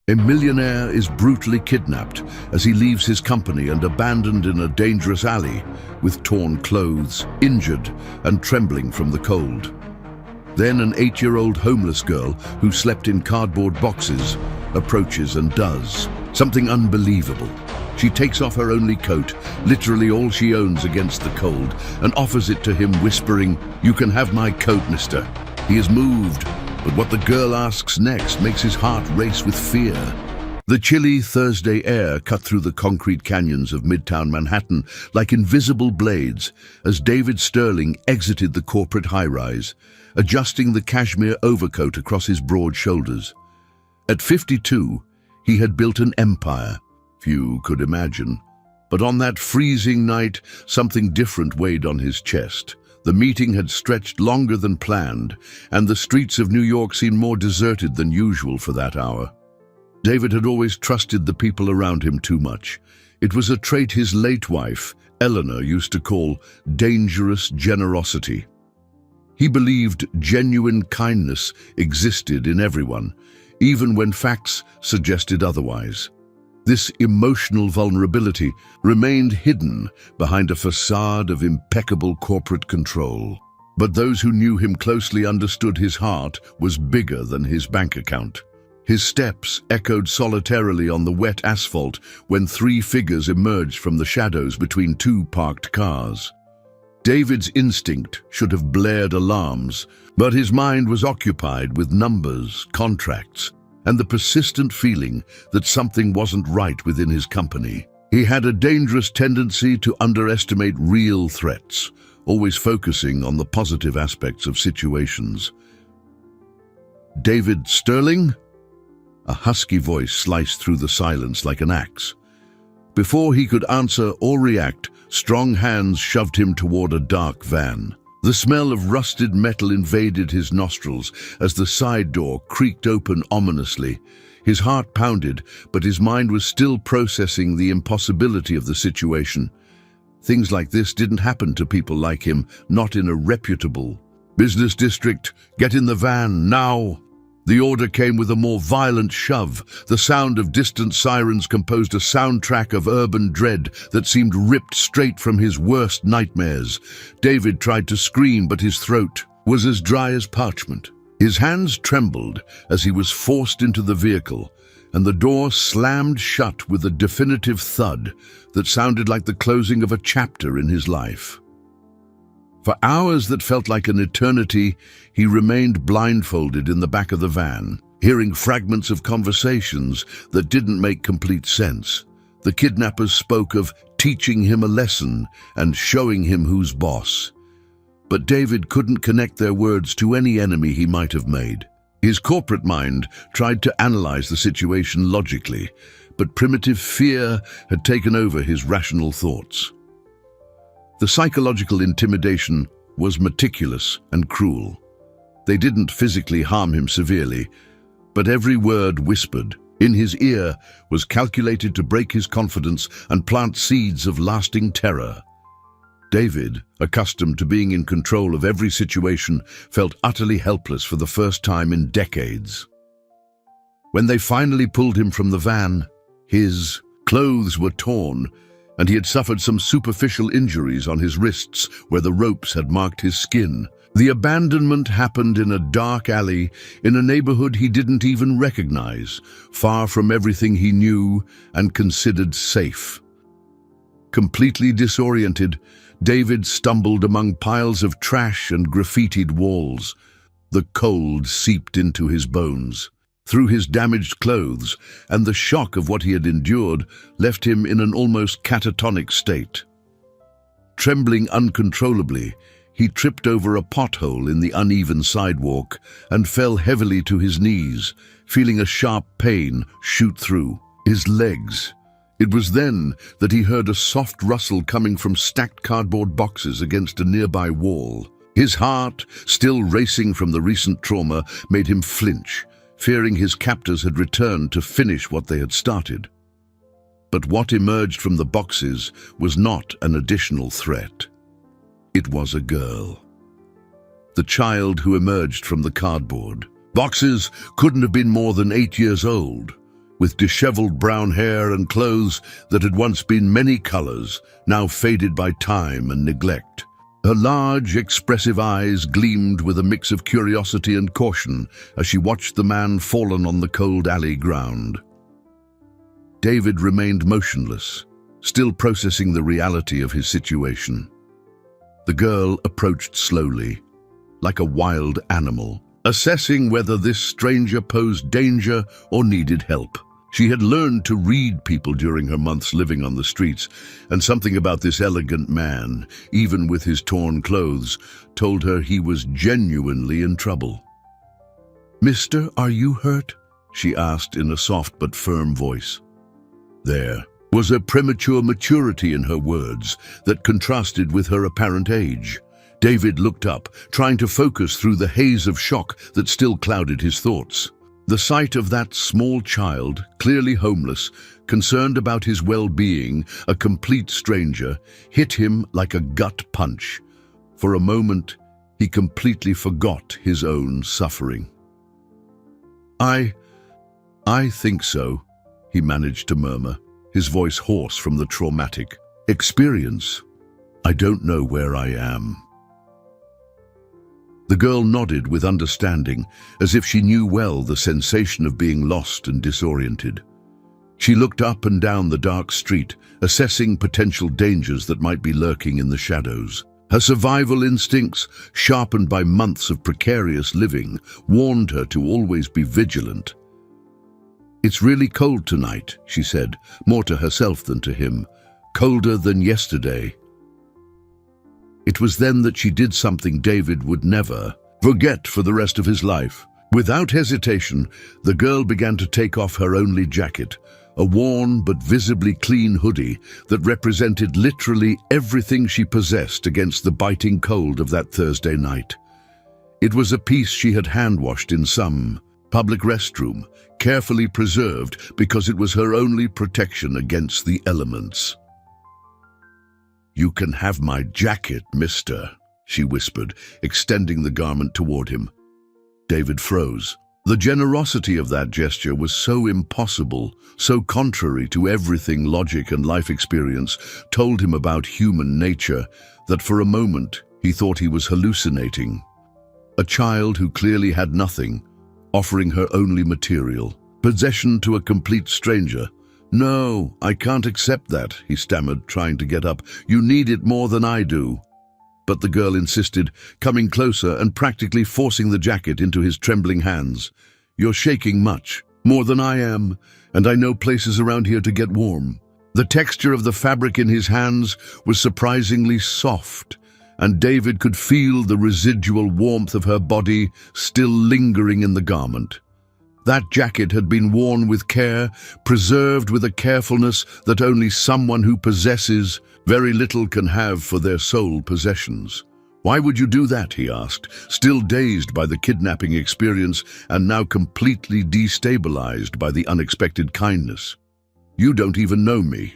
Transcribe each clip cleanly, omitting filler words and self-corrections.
A millionaire is brutally kidnapped as he leaves his company and abandoned in a dangerous alley with torn clothes, injured and trembling from the cold. Then an 8-year-old homeless girl who slept in cardboard boxes approaches and does something unbelievable. She takes off her only coat, literally all she owns against the cold, and offers it to him, whispering, "You can have my coat, mister." He is moved, but what the girl asks next makes his heart race with fear. The chilly Thursday air cut through the concrete canyons of Midtown Manhattan like invisible blades as David Sterling exited the corporate high-rise, adjusting the cashmere overcoat across his broad shoulders. At 52, he had built an empire. Few could imagine. But on that freezing night, something different weighed on his chest. The meeting had stretched longer than planned, and the streets of New York seemed more deserted than usual for that hour. David had always trusted the people around him too much. It was a trait his late wife, Eleanor, used to call dangerous generosity. He believed genuine kindness existed in everyone, even when facts suggested otherwise. This emotional vulnerability remained hidden behind a facade of impeccable corporate control. But those who knew him closely understood his heart was bigger than his bank account. His steps echoed solitarily on the wet asphalt when 3 figures emerged from the shadows between 2 parked cars. David's instinct should have blared alarms, but his mind was occupied with numbers, contracts, and the persistent feeling that something wasn't right within his company. He had a dangerous tendency to underestimate real threats, always focusing on the positive aspects of situations. "David Sterling?" A husky voice sliced through the silence like an axe. Before he could answer or react, strong hands shoved him toward a dark van. The smell of rusted metal invaded his nostrils as the side door creaked open ominously. His heart pounded, but his mind was still processing the impossibility of the situation. Things like this didn't happen to people like him, not in a reputable business district. "Get in the van, now!" The order came with a more violent shove. The sound of distant sirens composed a soundtrack of urban dread that seemed ripped straight from his worst nightmares. David tried to scream, but his throat was as dry as parchment. His hands trembled as he was forced into the vehicle, and the door slammed shut with a definitive thud that sounded like the closing of a chapter in his life. For hours that felt like an eternity, he remained blindfolded in the back of the van, hearing fragments of conversations that didn't make complete sense. The kidnappers spoke of teaching him a lesson and showing him who's boss. But David couldn't connect their words to any enemy he might have made. His corporate mind tried to analyze the situation logically, but primitive fear had taken over his rational thoughts. The psychological intimidation was meticulous and cruel. They didn't physically harm him severely, but every word whispered in his ear was calculated to break his confidence and plant seeds of lasting terror. David, accustomed to being in control of every situation, felt utterly helpless for the first time in decades. When they finally pulled him from the van, his clothes were torn, and he had suffered some superficial injuries on his wrists where the ropes had marked his skin. The abandonment happened in a dark alley in a neighborhood he didn't even recognize, far from everything he knew and considered safe. Completely disoriented, David stumbled among piles of trash and graffitied walls. The cold seeped into his bones. Through his damaged clothes, and the shock of what he had endured left him in an almost catatonic state. Trembling uncontrollably, he tripped over a pothole in the uneven sidewalk and fell heavily to his knees, feeling a sharp pain shoot through his legs. It was then that he heard a soft rustle coming from stacked cardboard boxes against a nearby wall. His heart, still racing from the recent trauma, made him flinch, fearing his captors had returned to finish what they had started. But what emerged from the boxes was not an additional threat. It was a girl. The child who emerged from the cardboard boxes couldn't have been more than 8 years old. with disheveled brown hair and clothes that had once been many colors, now faded by time and neglect. Her large, expressive eyes gleamed with a mix of curiosity and caution as she watched the man fallen on the cold alley ground. David remained motionless, still processing the reality of his situation. The girl approached slowly, like a wild animal, assessing whether this stranger posed danger or needed help. She had learned to read people during her months living on the streets, and something about this elegant man, even with his torn clothes, told her he was genuinely in trouble. "Mister, are you hurt?" she asked in a soft but firm voice. There was a premature maturity in her words that contrasted with her apparent age. David looked up, trying to focus through the haze of shock that still clouded his thoughts. The sight of that small child, clearly homeless, concerned about his well-being, a complete stranger, hit him like a gut punch. For a moment, he completely forgot his own suffering. I think so," he managed to murmur, his voice hoarse from the traumatic experience. "I don't know where I am." The girl nodded with understanding, as if she knew well the sensation of being lost and disoriented. She looked up and down the dark street, assessing potential dangers that might be lurking in the shadows. Her survival instincts, sharpened by months of precarious living, warned her to always be vigilant. "It's really cold tonight," she said, more to herself than to him. "Colder than yesterday." It was then that she did something David would never forget for the rest of his life. Without hesitation, the girl began to take off her only jacket, a worn but visibly clean hoodie that represented literally everything she possessed against the biting cold of that Thursday night. It was a piece she had hand-washed in some public restroom, carefully preserved because it was her only protection against the elements. "You can have my jacket, mister," she whispered, extending the garment toward him. David froze. The generosity of that gesture was so impossible, so contrary to everything logic and life experience told him about human nature, that for a moment he thought he was hallucinating. A child who clearly had nothing, offering her only material, possession to a complete stranger. "No, I can't accept that," he stammered, trying to get up. "You need it more than I do." But the girl insisted, coming closer and practically forcing the jacket into his trembling hands. "You're shaking much, more than I am, and I know places around here to get warm." The texture of the fabric in his hands was surprisingly soft, and David could feel the residual warmth of her body still lingering in the garment. That jacket had been worn with care, preserved with a carefulness that only someone who possesses very little can have for their sole possessions. "Why would you do that?" he asked, still dazed by the kidnapping experience and now completely destabilized by the unexpected kindness. "You don't even know me."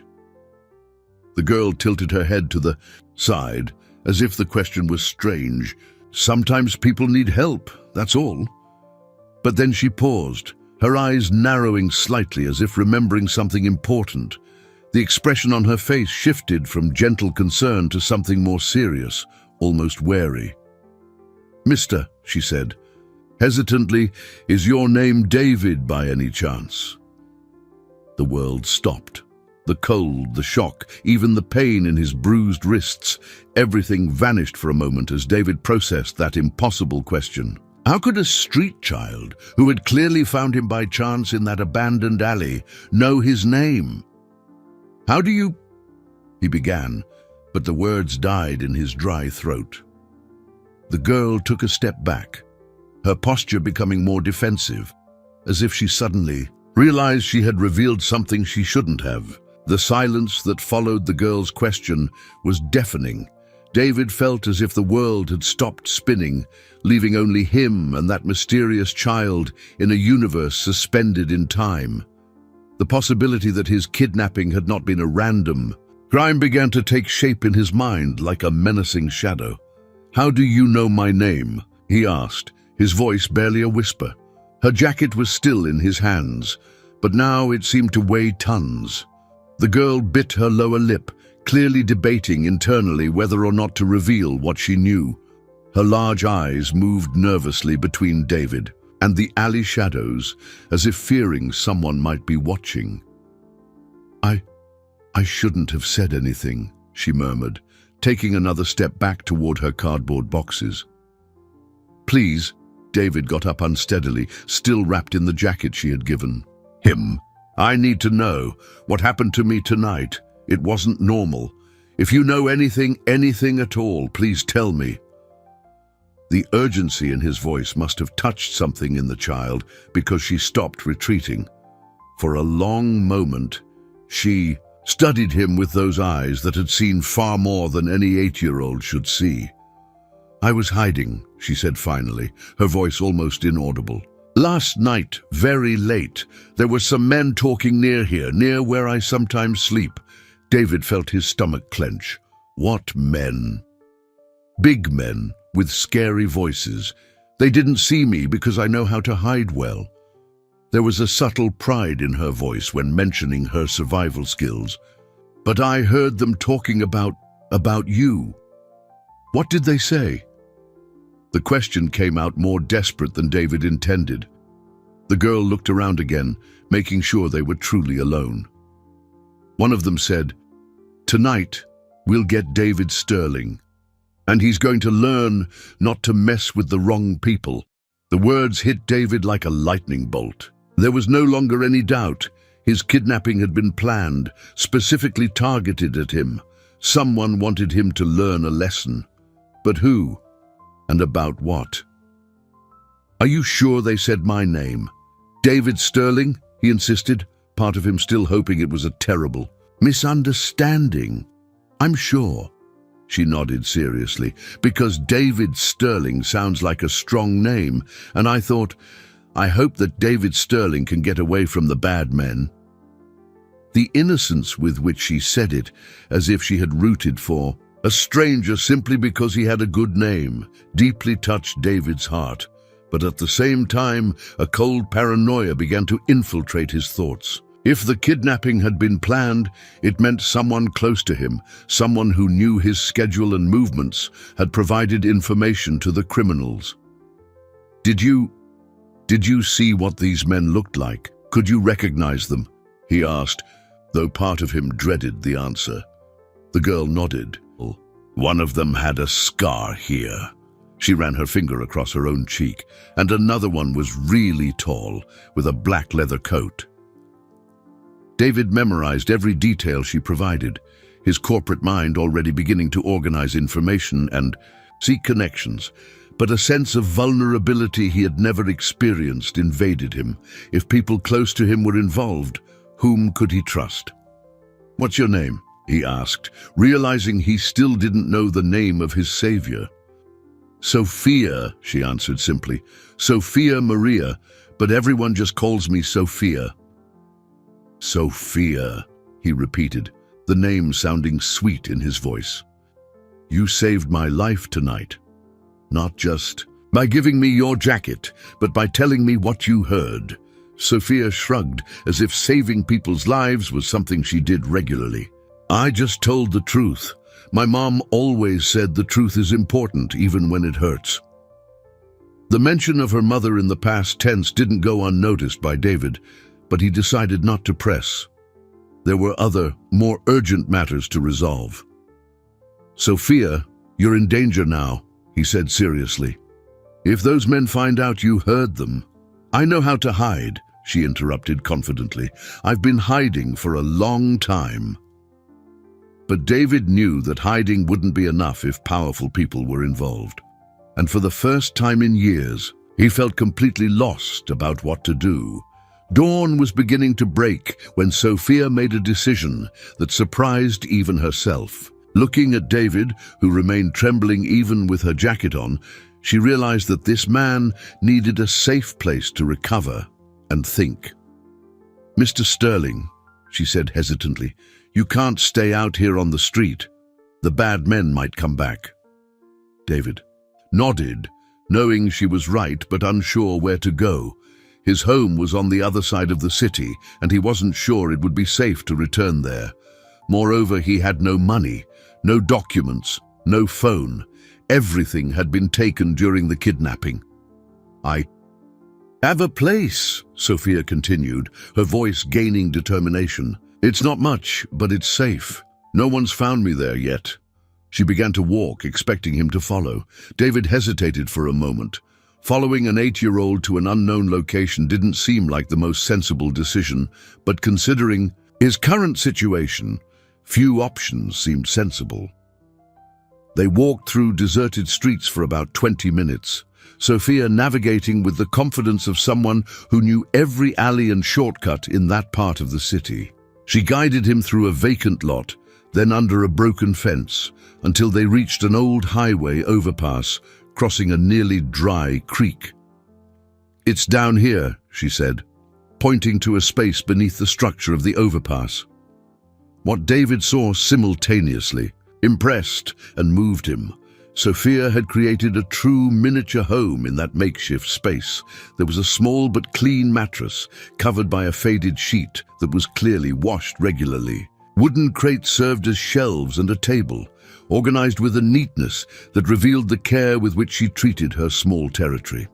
The girl tilted her head to the side, as if the question was strange. "Sometimes people need help, that's all." But then she paused, her eyes narrowing slightly as if remembering something important. The expression on her face shifted from gentle concern to something more serious, almost wary. "Mister," she said, hesitantly, "is your name David by any chance?" The world stopped. The cold, the shock, even the pain in his bruised wrists, everything vanished for a moment as David processed that impossible question. How could a street child, who had clearly found him by chance in that abandoned alley, know his name? "How do you—" he began, but the words died in his dry throat. The girl took a step back, her posture becoming more defensive, as if she suddenly realized she had revealed something she shouldn't have. The silence that followed the girl's question was deafening. David felt as if the world had stopped spinning, leaving only him and that mysterious child in a universe suspended in time. The possibility that his kidnapping had not been a random crime began to take shape in his mind like a menacing shadow. "How do you know my name?" he asked, his voice barely a whisper. Her jacket was still in his hands, but now it seemed to weigh tons. The girl bit her lower lip, clearly debating internally whether or not to reveal what she knew. Her large eyes moved nervously between David and the alley shadows, as if fearing someone might be watching. I shouldn't have said anything, she murmured, taking another step back toward her cardboard boxes. Please, David got up unsteadily, still wrapped in the jacket she had given him. I need to know what happened to me tonight. It wasn't normal. If you know anything at all, please tell me. The urgency in his voice must have touched something in the child, because she stopped retreating. For a long moment, she studied him with those eyes that had seen far more than any 8-year-old should see. I was hiding, she said finally, her voice almost inaudible. Last night, very late, there were some men talking near here, near where I sometimes sleep. David felt his stomach clench. What men? Big men, with scary voices. They didn't see me because I know how to hide well. There was a subtle pride in her voice when mentioning her survival skills. But I heard them talking about you. What did they say? The question came out more desperate than David intended. The girl looked around again, making sure they were truly alone. One of them said, "Tonight, we'll get David Sterling, and he's going to learn not to mess with the wrong people." The words hit David like a lightning bolt. There was no longer any doubt. His kidnapping had been planned, specifically targeted at him. Someone wanted him to learn a lesson. But who? And about what? Are you sure they said my name? David Sterling, he insisted, part of him still hoping it was a terrible misunderstanding. I'm sure. She nodded seriously, because David Sterling sounds like a strong name, and I thought, I hope that David Sterling can get away from the bad men. The innocence with which she said it, as if she had rooted for a stranger simply because he had a good name, deeply touched David's heart. But at the same time, a cold paranoia began to infiltrate his thoughts. If the kidnapping had been planned, it meant someone close to him, someone who knew his schedule and movements, had provided information to the criminals. Did you see what these men looked like? Could you recognize them? He asked, though part of him dreaded the answer. The girl nodded. One of them had a scar here. She ran her finger across her own cheek, and another one was really tall, with a black leather coat. David memorized every detail she provided, his corporate mind already beginning to organize information and seek connections. But a sense of vulnerability he had never experienced invaded him. If people close to him were involved, whom could he trust? What's your name? He asked, realizing he still didn't know the name of his savior. Sophia, she answered simply. Sophia Maria, but everyone just calls me Sophia. Sophia, he repeated, the name sounding sweet in his voice. You saved my life tonight. Not just by giving me your jacket, but by telling me what you heard. Sophia shrugged, as if saving people's lives was something she did regularly. I just told the truth. My mom always said the truth is important, even when it hurts. The mention of her mother in the past tense didn't go unnoticed by David, but he decided not to press. There were other, more urgent matters to resolve. Sophia, you're in danger now, he said seriously. If those men find out you heard them. I know how to hide, she interrupted confidently. I've been hiding for a long time. But David knew that hiding wouldn't be enough if powerful people were involved. And for the first time in years, he felt completely lost about what to do. Dawn was beginning to break when Sophia made a decision that surprised even herself. Looking at David, who remained trembling even with her jacket on, she realized that this man needed a safe place to recover and think. Mr. Sterling, she said hesitantly, you can't stay out here on the street. The bad men might come back. David nodded, knowing she was right but unsure where to go. His home was on the other side of the city, and he wasn't sure it would be safe to return there. Moreover, he had no money, no documents, no phone. Everything had been taken during the kidnapping. "I have a place," Sophia continued, her voice gaining determination. "It's not much, but it's safe. No one's found me there yet." She began to walk, expecting him to follow. David hesitated for a moment. Following an 8-year-old to an unknown location didn't seem like the most sensible decision, but considering his current situation, few options seemed sensible. They walked through deserted streets for about 20 minutes, Sophia navigating with the confidence of someone who knew every alley and shortcut in that part of the city. She guided him through a vacant lot, then under a broken fence, until they reached an old highway overpass, crossing a nearly dry creek. "It's down here," she said, pointing to a space beneath the structure of the overpass. What David saw simultaneously impressed and moved him. Sophia had created a true miniature home in that makeshift space. There was a small but clean mattress, covered by a faded sheet that was clearly washed regularly. Wooden crates served as shelves and a table, organized with a neatness that revealed the care with which she treated her small territory.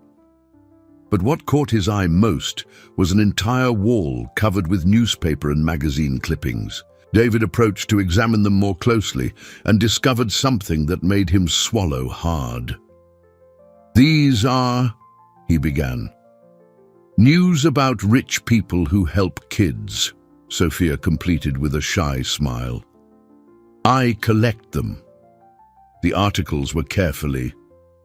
But what caught his eye most was an entire wall covered with newspaper and magazine clippings. David approached to examine them more closely and discovered something that made him swallow hard. "These are," he began, "news about rich people who help kids," Sophia completed with a shy smile. "I collect them." The articles were carefully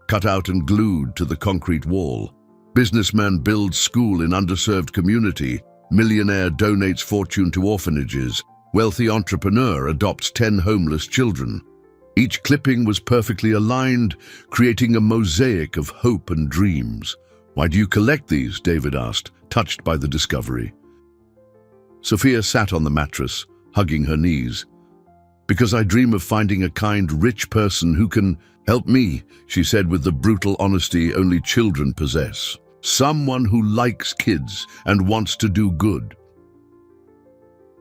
cut out and glued to the concrete wall. "Businessman builds school in underserved community. Millionaire donates fortune to orphanages. Wealthy entrepreneur adopts 10 homeless children." Each clipping was perfectly aligned, creating a mosaic of hope and dreams. "Why do you collect these?" David asked, touched by the discovery. Sophia sat on the mattress, hugging her knees. "Because I dream of finding a kind, rich person who can help me," she said with the brutal honesty only children possess. "Someone who likes kids and wants to do good."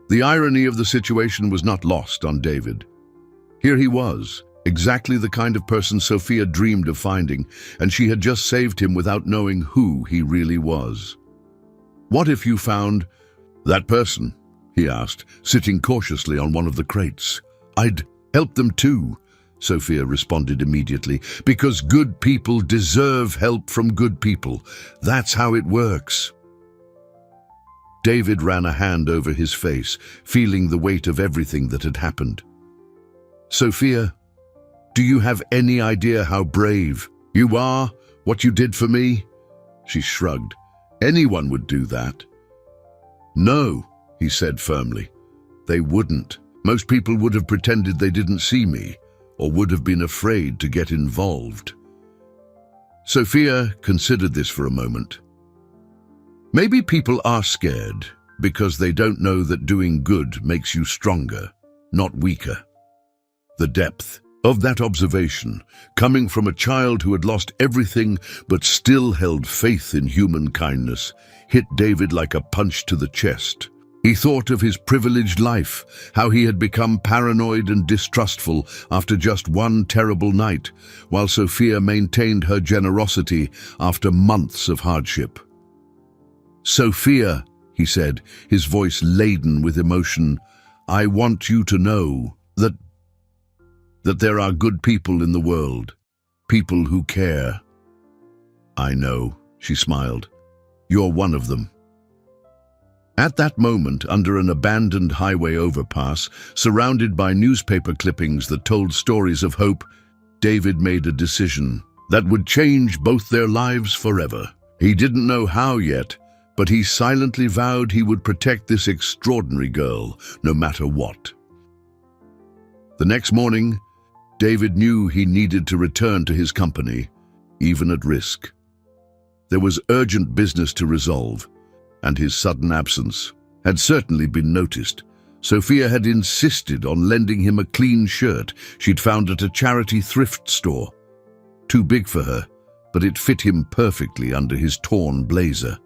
The irony of the situation was not lost on David. Here he was, exactly the kind of person Sophia dreamed of finding, and she had just saved him without knowing who he really was. "What if you found that person?" he asked, sitting cautiously on one of the crates. "I'd help them too," Sophia responded immediately, "because good people deserve help from good people. That's how it works." David ran a hand over his face, feeling the weight of everything that had happened. "Sophia, do you have any idea how brave you are, what you did for me?" She shrugged. "Anyone would do that." "No," he said firmly. "They wouldn't. Most people would have pretended they didn't see me, or would have been afraid to get involved." Sophia considered this for a moment. Maybe people are scared because they don't know that doing good makes you stronger, not weaker. The depth of that observation, coming from a child who had lost everything but still held faith in human kindness, hit David like a punch to the chest. He thought of his privileged life, how he had become paranoid and distrustful after just one terrible night, while Sophia maintained her generosity after months of hardship. "Sophia," he said, his voice laden with emotion, "I want you to know that there are good people in the world, people who care." "I know," she smiled. "You're one of them." At that moment, under an abandoned highway overpass, surrounded by newspaper clippings that told stories of hope, David made a decision that would change both their lives forever. He didn't know how yet, but he silently vowed he would protect this extraordinary girl, no matter what. The next morning, David knew he needed to return to his company, even at risk. There was urgent business to resolve, and his sudden absence had certainly been noticed. Sophia had insisted on lending him a clean shirt she'd found at a charity thrift store. Too big for her, but it fit him perfectly under his torn blazer.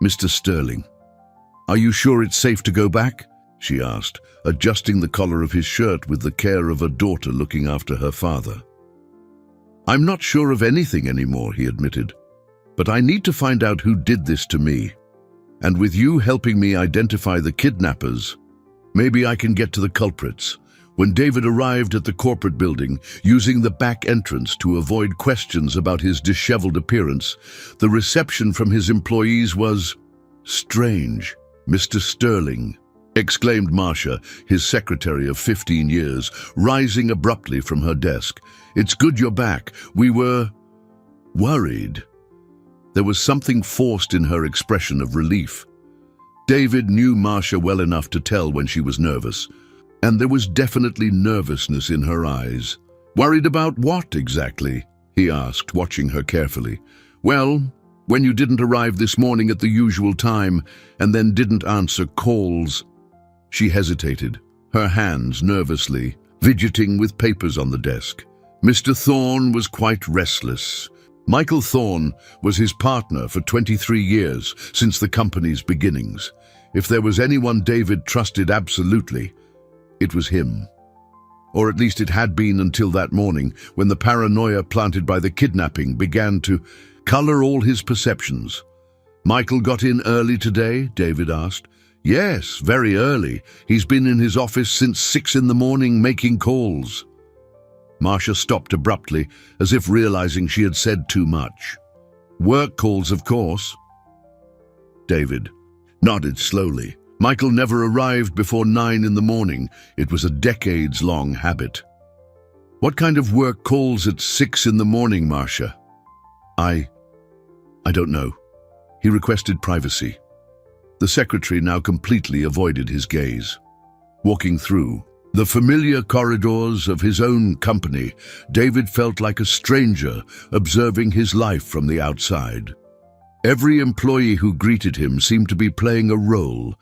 "Mr. Sterling, are you sure it's safe to go back?" she asked, adjusting the collar of his shirt with the care of a daughter looking after her father. "I'm not sure of anything anymore," he admitted, "but I need to find out who did this to me. And with you helping me identify the kidnappers, maybe I can get to the culprits." When David arrived at the corporate building, using the back entrance to avoid questions about his disheveled appearance, the reception from his employees was strange. "Mr. Sterling," exclaimed Marcia, his secretary of 15 years, rising abruptly from her desk. "It's good you're back. We were worried." There was something forced in her expression of relief. David knew Marcia well enough to tell when she was nervous, and there was definitely nervousness in her eyes. "Worried about what exactly?" he asked, watching her carefully. "Well, when you didn't arrive this morning at the usual time and then didn't answer calls." She hesitated, her hands nervously fidgeting with papers on the desk. "Mr. Thorne was quite restless." Michael Thorne was his partner for 23 years, since the company's beginnings. If there was anyone David trusted absolutely, it was him. Or at least it had been until that morning, when the paranoia planted by the kidnapping began to color all his perceptions. "Michael got in early today?" David asked. "Yes, very early. He's been in his office since 6 in the morning making calls." Marcia stopped abruptly, as if realizing she had said too much. "Work calls, of course." David nodded slowly. Michael never arrived before 9 in the morning. It was a decades-long habit. "What kind of work calls at 6 in the morning, Marcia?" I don't know." He requested privacy. The secretary now completely avoided his gaze. Walking through the familiar corridors of his own company, David felt like a stranger observing his life from the outside. Every employee who greeted him seemed to be playing a role,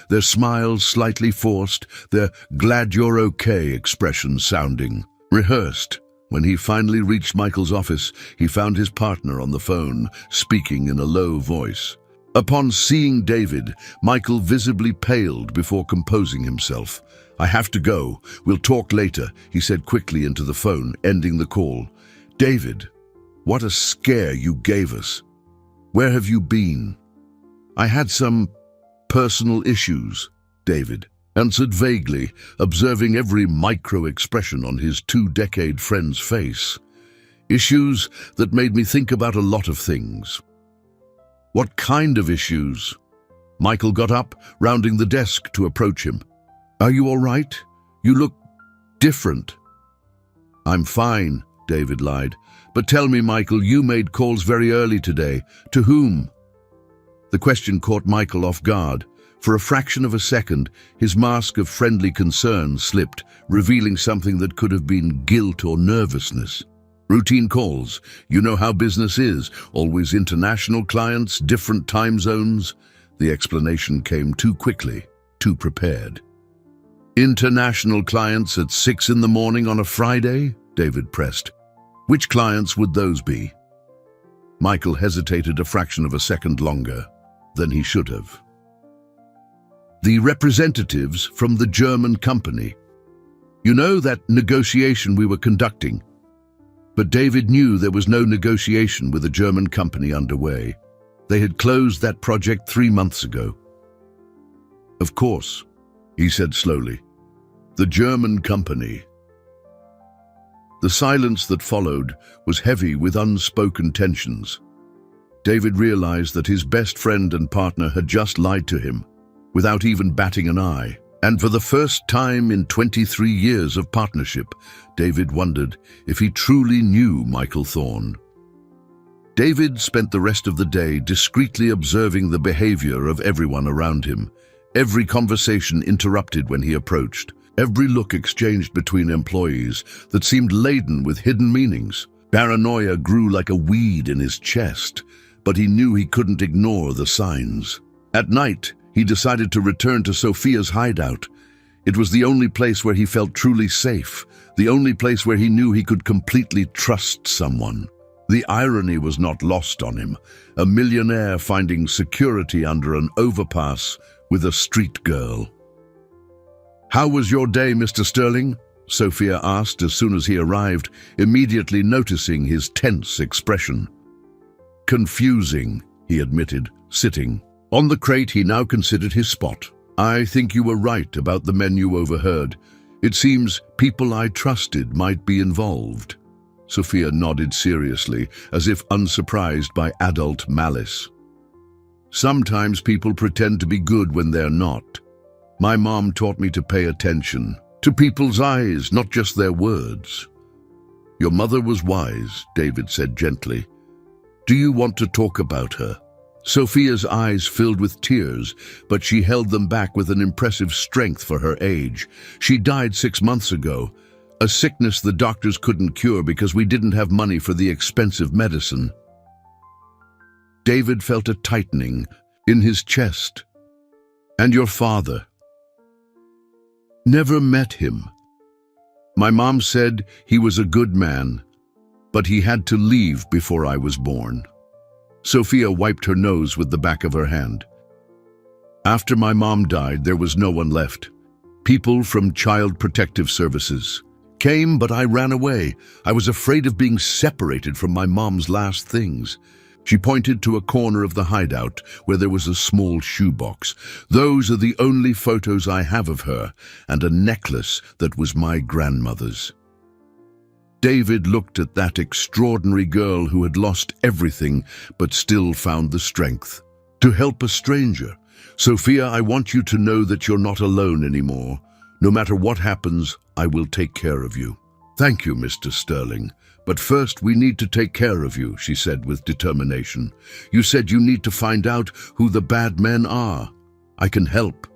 their smiles slightly forced, their "glad you're okay" expressions sounding rehearsed. When he finally reached Michael's office, he found his partner on the phone, speaking in a low voice. Upon seeing David, Michael visibly paled before composing himself. "I have to go. We'll talk later," he said quickly into the phone, ending the call. "David, what a scare you gave us. Where have you been?" "I had some personal issues," David answered vaguely, observing every micro-expression on his 2-decade friend's face. "Issues that made me think about a lot of things." "What kind of issues?" Michael got up, rounding the desk to approach him. "Are you all right? You look different." "I'm fine," David lied. "But tell me, Michael, you made calls very early today. To whom?" The question caught Michael off guard. For a fraction of a second, his mask of friendly concern slipped, revealing something that could have been guilt or nervousness. "Routine calls. You know how business is. Always international clients, different time zones." The explanation came too quickly, too prepared. "International clients at 6 in the morning on a Friday?" David pressed. "Which clients would those be?" Michael hesitated a fraction of a second longer than he should have. "The representatives from the German company. You know that negotiation we were conducting?" But David knew there was no negotiation with a German company underway. They had closed that project 3 months ago. "Of course," he said slowly. "The German company." The silence that followed was heavy with unspoken tensions. David realized that his best friend and partner had just lied to him, without even batting an eye. And for the first time in 23 years of partnership, David wondered if he truly knew Michael Thorne. David spent the rest of the day discreetly observing the behavior of everyone around him, every conversation interrupted when he approached, every look exchanged between employees that seemed laden with hidden meanings. Paranoia grew like a weed in his chest, but he knew he couldn't ignore the signs. At night, he decided to return to Sophia's hideout. It was the only place where he felt truly safe, the only place where he knew he could completely trust someone. The irony was not lost on him. A millionaire finding security under an overpass with a street girl. "How was your day, Mr. Sterling?" Sophia asked as soon as he arrived, immediately noticing his tense expression. "Confusing," he admitted, sitting. On the crate he now considered his spot. "I think you were right about the men you overheard. It seems people I trusted might be involved." Sophia nodded seriously, as if unsurprised by adult malice. "Sometimes people pretend to be good when they're not. My mom taught me to pay attention to people's eyes, not just their words." "Your mother was wise," David said gently. "Do you want to talk about her?" Sophia's eyes filled with tears, but she held them back with an impressive strength for her age. "She died 6 months ago, a sickness the doctors couldn't cure because we didn't have money for the expensive medicine." David felt a tightening in his chest. "And your father?" "Never met him. My mom said he was a good man, but he had to leave before I was born." Sophia wiped her nose with the back of her hand. "After my mom died, there was no one left. People from Child Protective Services came, but I ran away. I was afraid of being separated from my mom's last things." She pointed to a corner of the hideout where there was a small shoebox. "Those are the only photos I have of her, and a necklace that was my grandmother's." David looked at that extraordinary girl who had lost everything but still found the strength to help a stranger. "Sophia, I want you to know that you're not alone anymore. No matter what happens, I will take care of you." "Thank you, Mr. Sterling. But first we need to take care of you," she said with determination. "You said you need to find out who the bad men are. I can help."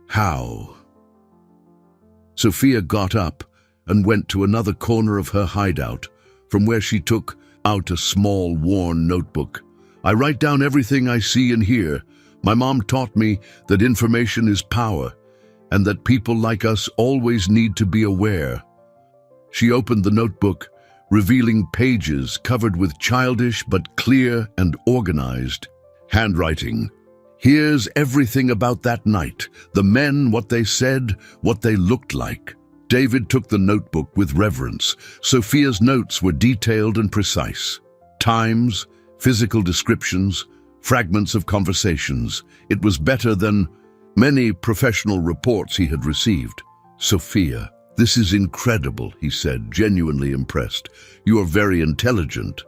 "How?" Sophia got up and went to another corner of her hideout, from where she took out a small, worn notebook. "I write down everything I see and hear. My mom taught me that information is power, and that people like us always need to be aware." She opened the notebook, revealing pages covered with childish but clear and organized handwriting. "Here's everything about that night. The men, what they said, what they looked like." David took the notebook with reverence. Sophia's notes were detailed and precise. Times, physical descriptions, fragments of conversations. It was better than many professional reports he had received. "Sophia, this is incredible," he said, genuinely impressed. "You are very intelligent."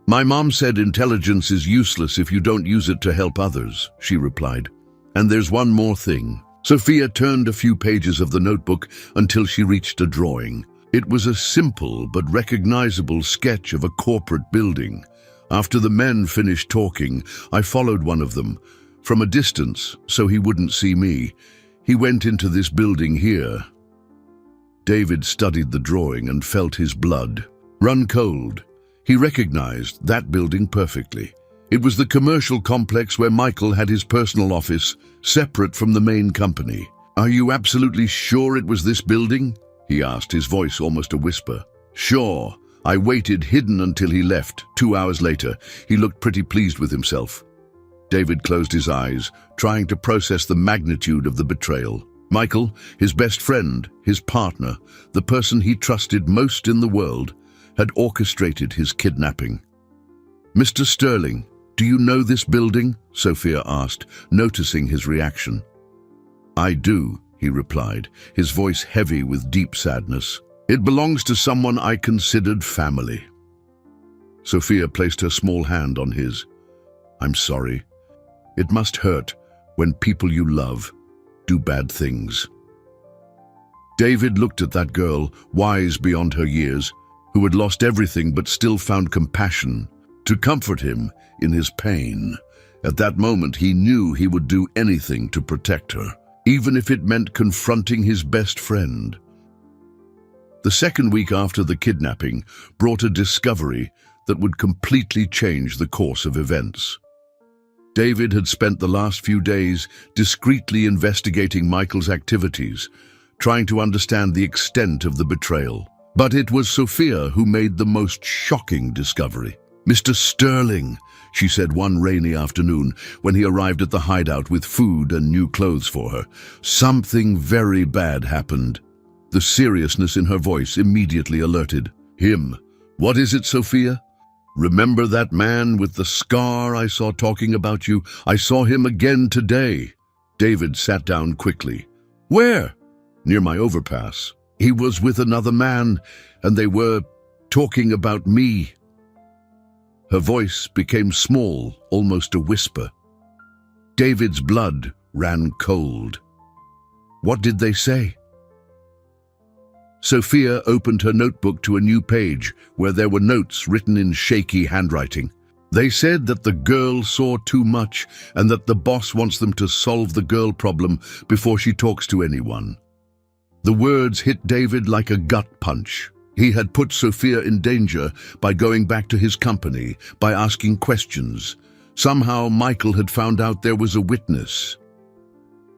"My mom said intelligence is useless if you don't use it to help others," she replied. "And there's one more thing." Sophia turned a few pages of the notebook until she reached a drawing. It was a simple but recognizable sketch of a corporate building. After the men finished talking, I followed one of them from a distance so he wouldn't see me. "He went into this building here." David studied the drawing and felt his blood run cold. He recognized that building perfectly. It was the commercial complex where Michael had his personal office, separate from the main company. "Are you absolutely sure it was this building?" he asked, his voice almost a whisper. "Sure. I waited hidden until he left. 2 hours later, he looked pretty pleased with himself." David closed his eyes, trying to process the magnitude of the betrayal. Michael, his best friend, his partner, the person he trusted most in the world, had orchestrated his kidnapping. "Mr. Sterling, do you know this building?" Sophia asked, noticing his reaction. "I do," he replied, his voice heavy with deep sadness. "It belongs to someone I considered family." Sophia placed her small hand on his. "I'm sorry. It must hurt when people you love do bad things." David looked at that girl, wise beyond her years, who had lost everything but still found compassion to comfort him in his pain. At that moment, he knew he would do anything to protect her, even if it meant confronting his best friend. The second week after the kidnapping brought a discovery that would completely change the course of events. David had spent the last few days discreetly investigating Michael's activities, trying to understand the extent of the betrayal. But it was Sophia who made the most shocking discovery. "Mr. Sterling," she said one rainy afternoon when he arrived at the hideout with food and new clothes for her, "something very bad happened." The seriousness in her voice immediately alerted him. "What is it, Sophia? Remember that man with the scar I saw talking about you? I saw him again today." David sat down quickly. "Where?" "Near my overpass. He was with another man, and they were talking about me." Her voice became small, almost a whisper. David's blood ran cold. "What did they say?" Sophia opened her notebook to a new page where there were notes written in shaky handwriting. "They said that the girl saw too much and that the boss wants them to solve the girl problem before she talks to anyone." The words hit David like a gut punch. He had put Sophia in danger by going back to his company, by asking questions. Somehow Michael had found out there was a witness.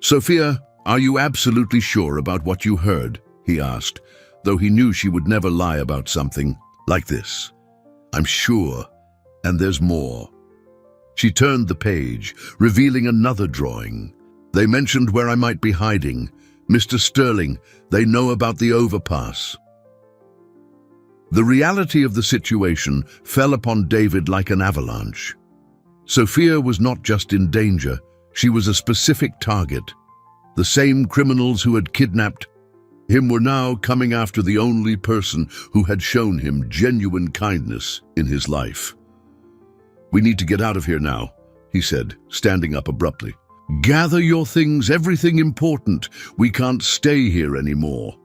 "Sophia, are you absolutely sure about what you heard?" he asked, though he knew she would never lie about something like this. "I'm sure, and there's more." She turned the page, revealing another drawing. "They mentioned where I might be hiding. Mr. Sterling, they know about the overpass." The reality of the situation fell upon David like an avalanche. Sophia was not just in danger, she was a specific target. The same criminals who had kidnapped him were now coming after the only person who had shown him genuine kindness in his life. "We need to get out of here now," he said, standing up abruptly. "Gather your things, everything important. We can't stay here anymore."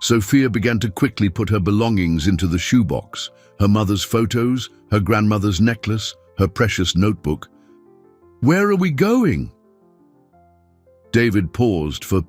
Sophia began to quickly put her belongings into the shoebox, her mother's photos, her grandmother's necklace, her precious notebook. "Where are we going?" David paused for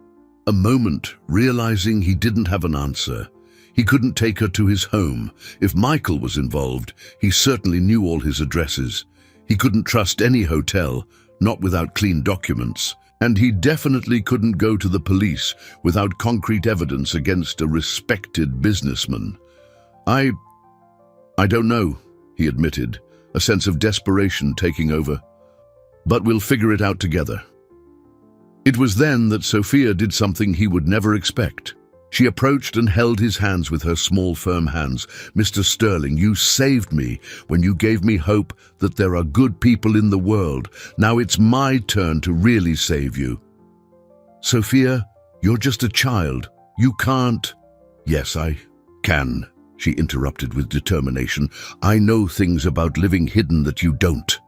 a moment, realizing he didn't have an answer. He couldn't take her to his home. If Michael was involved, he certainly knew all his addresses. He couldn't trust any hotel, not without clean documents. And he definitely couldn't go to the police without concrete evidence against a respected businessman. I don't know," he admitted, a sense of desperation taking over. "But we'll figure it out together." It was then that Sophia did something he would never expect. She approached and held his hands with her small, firm hands. "Mr. Sterling, you saved me when you gave me hope that there are good people in the world. Now it's my turn to really save you." "Sophia, you're just a child. You can't—" "Yes, I can," she interrupted with determination. "I know things about living hidden that you don't.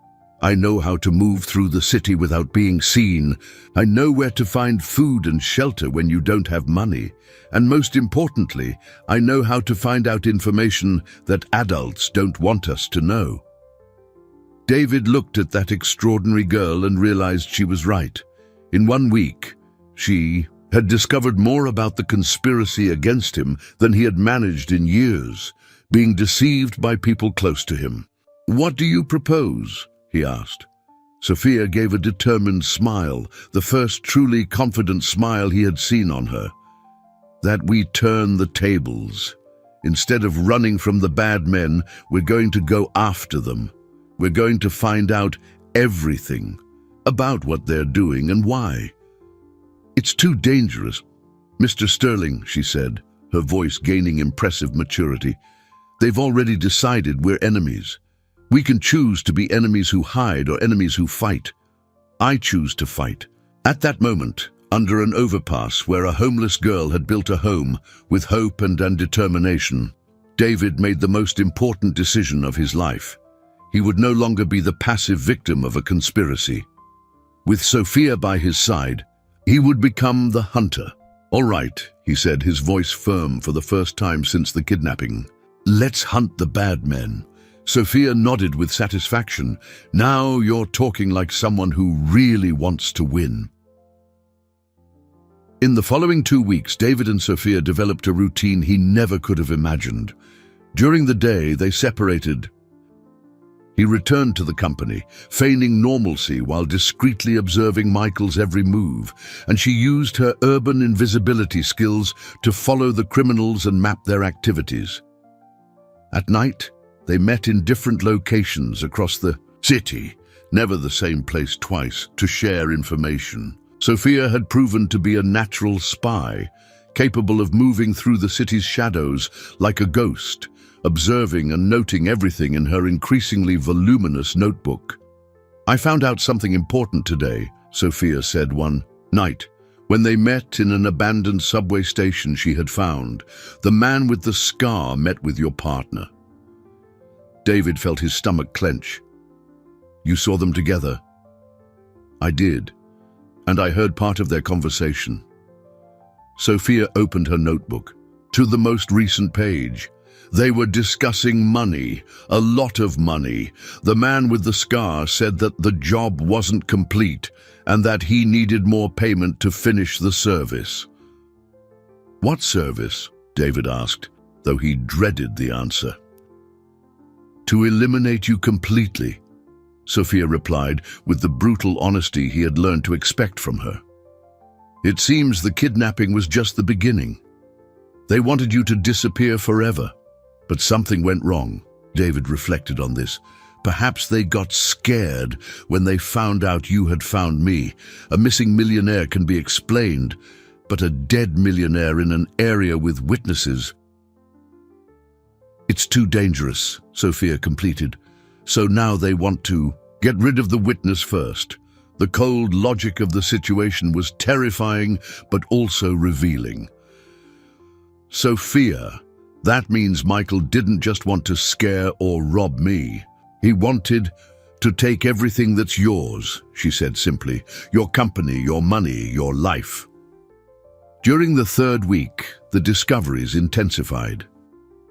I know how to move through the city without being seen. I know where to find food and shelter when you don't have money. And most importantly, I know how to find out information that adults don't want us to know." David looked at that extraordinary girl and realized she was right. In 1 week, she had discovered more about the conspiracy against him than he had managed in years, being deceived by people close to him. "What do you propose?" he asked. Sophia gave a determined smile, the first truly confident smile he had seen on her. "That we turn the tables. Instead of running from the bad men, we're going to go after them. We're going to find out everything about what they're doing and why. It's too dangerous." "Mr. Sterling," she said, her voice gaining impressive maturity, "they've already decided we're enemies. We can choose to be enemies who hide or enemies who fight. I choose to fight." At that moment, under an overpass where a homeless girl had built a home with hope and determination, David made the most important decision of his life. He would no longer be the passive victim of a conspiracy. With Sophia by his side, he would become the hunter. "All right," he said, his voice firm for the first time since the kidnapping. "Let's hunt the bad men." Sophia nodded with satisfaction. "Now you're talking like someone who really wants to win." In the following 2 weeks, David and Sophia developed a routine he never could have imagined. During the day, they separated. He returned to the company, feigning normalcy while discreetly observing Michael's every move, and she used her urban invisibility skills to follow the criminals and map their activities. At night, they met in different locations across the city, never the same place twice, to share information. Sophia had proven to be a natural spy, capable of moving through the city's shadows like a ghost, observing and noting everything in her increasingly voluminous notebook. "I found out something important today," Sophia said one night, when they met in an abandoned subway station she had found. "The man with the scar met with your partner." David felt his stomach clench. "You saw them together?" "I did, and I heard part of their conversation." Sophia opened her notebook. To the most recent page, they were discussing money, a lot of money. The man with the scar said that the job wasn't complete and that he needed more payment to finish the service. "What service?" David asked, though he dreaded the answer. "To eliminate you completely," Sophia replied with the brutal honesty he had learned to expect from her. "It seems the kidnapping was just the beginning. They wanted you to disappear forever. But something went wrong." David reflected on this. "Perhaps they got scared when they found out you had found me. A missing millionaire can be explained, but a dead millionaire in an area with witnesses, it's too dangerous," Sophia completed. "So now they want to get rid of the witness first." The cold logic of the situation was terrifying, but also revealing. "Sophia, that means Michael didn't just want to scare or rob me. He wanted to take everything that's yours," she said simply. "Your company, your money, your life." During the third week, the discoveries intensified.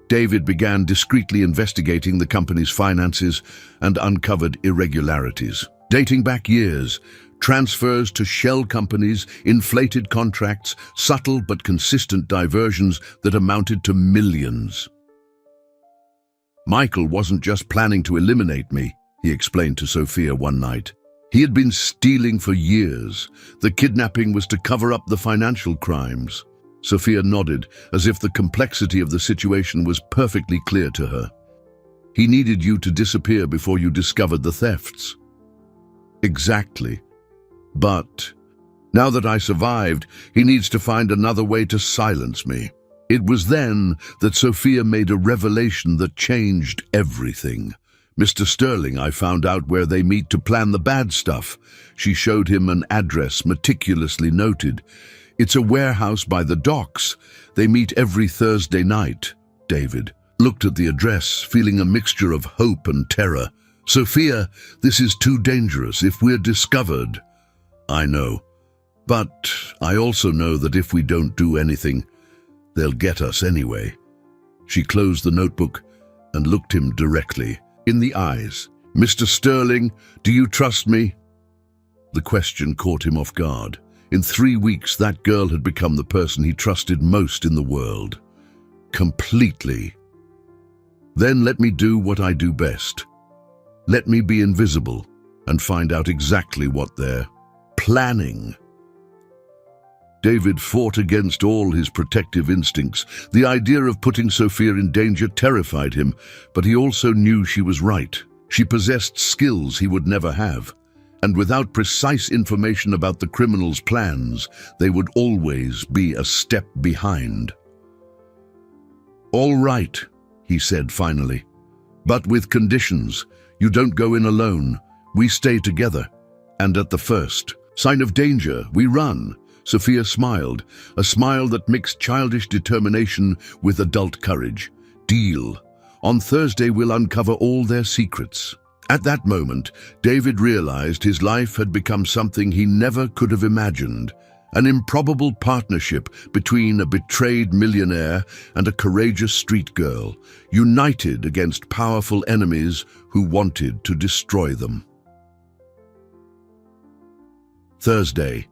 David began discreetly investigating the company's finances and uncovered irregularities, dating back years. Transfers to shell companies, inflated contracts, subtle but consistent diversions that amounted to millions. "Michael wasn't just planning to eliminate me," he explained to Sophia one night. "He had been stealing for years. The kidnapping was to cover up the financial crimes." Sophia nodded, as if the complexity of the situation was perfectly clear to her. "He needed you to disappear before you discovered the thefts." "Exactly. But now that I survived, he needs to find another way to silence me." It was then that Sophia made a revelation that changed everything. "Mr. Sterling, I found out where they meet to plan the bad stuff." She showed him an address meticulously noted. "It's a warehouse by the docks. They meet every Thursday night." David looked at the address, feeling a mixture of hope and terror. "Sophia, this is too dangerous if we're discovered." "I know, but I also know that if we don't do anything, they'll get us anyway." She closed the notebook and looked him directly in the eyes. "Mr. Sterling, do you trust me?" The question caught him off guard. In 3 weeks, that girl had become the person he trusted most in the world. Completely. "Then let me do what I do best. Let me be invisible and find out exactly what they're planning." David fought against all his protective instincts. The idea of putting Sophia in danger terrified him, but he also knew she was right. She possessed skills he would never have, and without precise information about the criminals' plans, they would always be a step behind. "All right," he said finally, "but with conditions. You don't go in alone. We stay together. And at the first sign of danger, we run." Sophia smiled, a smile that mixed childish determination with adult courage. "Deal. On Thursday we'll uncover all their secrets." At that moment, David realized his life had become something he never could have imagined. An improbable partnership between a betrayed millionaire and a courageous street girl, united against powerful enemies who wanted to destroy them. Thursday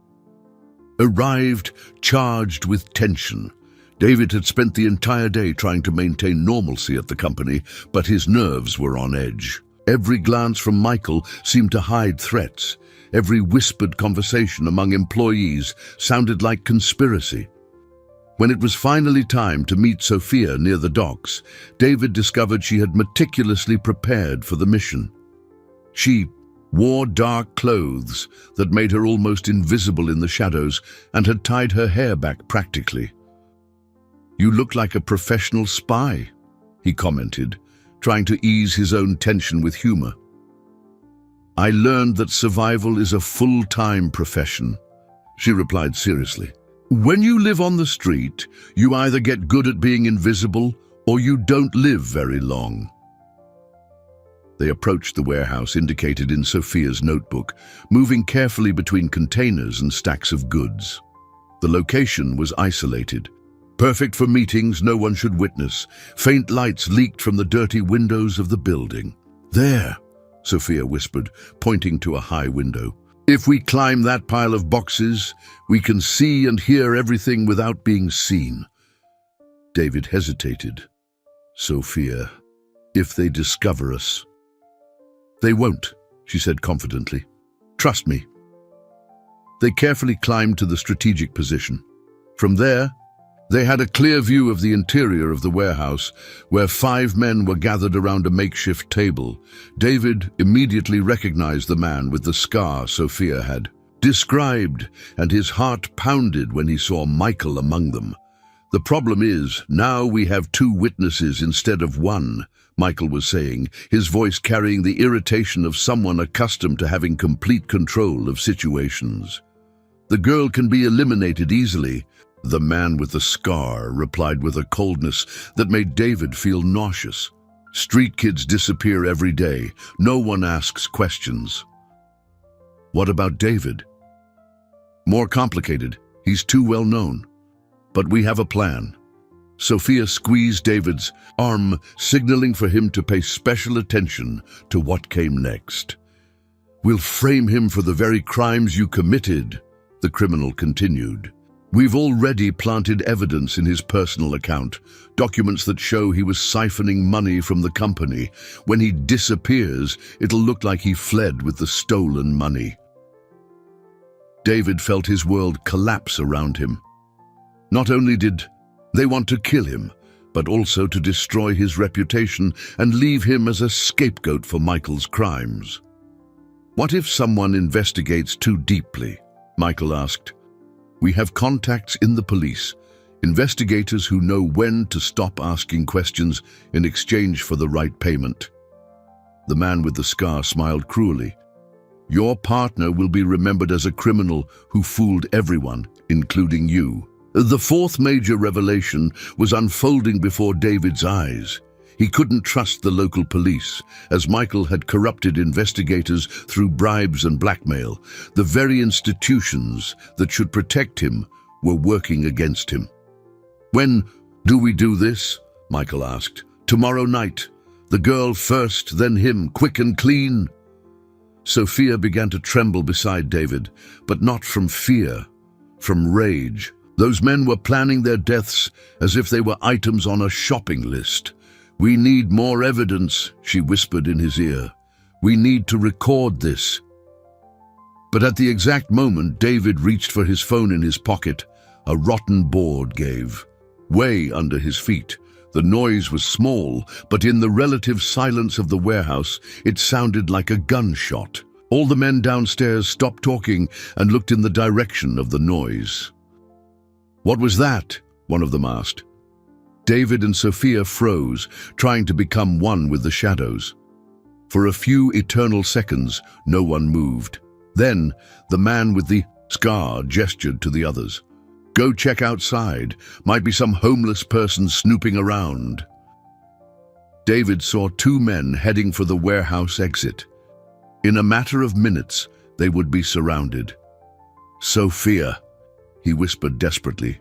arrived charged with tension. David had spent the entire day trying to maintain normalcy at the company, but his nerves were on edge. Every glance from Michael seemed to hide threats. Every whispered conversation among employees sounded like conspiracy. When it was finally time to meet Sophia near the docks, David discovered she had meticulously prepared for the mission. She wore dark clothes that made her almost invisible in the shadows and had tied her hair back practically. "You look like a professional spy," he commented, trying to ease his own tension with humor. "I learned that survival is a full-time profession," she replied seriously. "When you live on the street, you either get good at being invisible or you don't live very long." They approached the warehouse indicated in Sophia's notebook, moving carefully between containers and stacks of goods. The location was isolated. Perfect for meetings no one should witness. Faint lights leaked from the dirty windows of the building. "There," Sophia whispered, pointing to a high window. "If we climb that pile of boxes, we can see and hear everything without being seen." David hesitated. "Sophia, if they discover us—" "They won't," she said confidently. "Trust me." They carefully climbed to the strategic position. From there, they had a clear view of the interior of the warehouse, where 5 men were gathered around a makeshift table. David immediately recognized the man with the scar Sophia had described, and his heart pounded when he saw Michael among them. "The problem is, now we have 2 witnesses instead of 1, Michael was saying, his voice carrying the irritation of someone accustomed to having complete control of situations. "The girl can be eliminated easily," the man with the scar replied with a coldness that made David feel nauseous. "Street kids disappear every day. No one asks questions." "What about David?" "More complicated. He's too well known. But we have a plan." Sophia squeezed David's arm, signaling for him to pay special attention to what came next. "We'll frame him for the very crimes you committed," the criminal continued. "We've already planted evidence in his personal account, documents that show he was siphoning money from the company. When he disappears, it'll look like he fled with the stolen money." David felt his world collapse around him. Not only did they want to kill him, but also to destroy his reputation and leave him as a scapegoat for Michael's crimes. "What if someone investigates too deeply?" Michael asked. "We have contacts in the police, investigators who know when to stop asking questions in exchange for the right payment." The man with the scar smiled cruelly. "Your partner will be remembered as a criminal who fooled everyone, including you." The 4th major revelation was unfolding before David's eyes. He couldn't trust the local police, as Michael had corrupted investigators through bribes and blackmail. The very institutions that should protect him were working against him. "When do we do this?" Michael asked. "Tomorrow night. The girl first, then him, quick and clean." Sophia began to tremble beside David, but not from fear, from rage. Those men were planning their deaths as if they were items on a shopping list. "We need more evidence," she whispered in his ear. "We need to record this." But at the exact moment David reached for his phone in his pocket, a rotten board gave way under his feet. The noise was small, but in the relative silence of the warehouse, it sounded like a gunshot. All the men downstairs stopped talking and looked in the direction of the noise. "What was that?" one of them asked. David and Sophia froze, trying to become one with the shadows. For a few eternal seconds, no one moved. Then, the man with the scar gestured to the others. "Go check outside. Might be some homeless person snooping around." David saw 2 men heading for the warehouse exit. In a matter of minutes, they would be surrounded. "Sophia," he whispered desperately,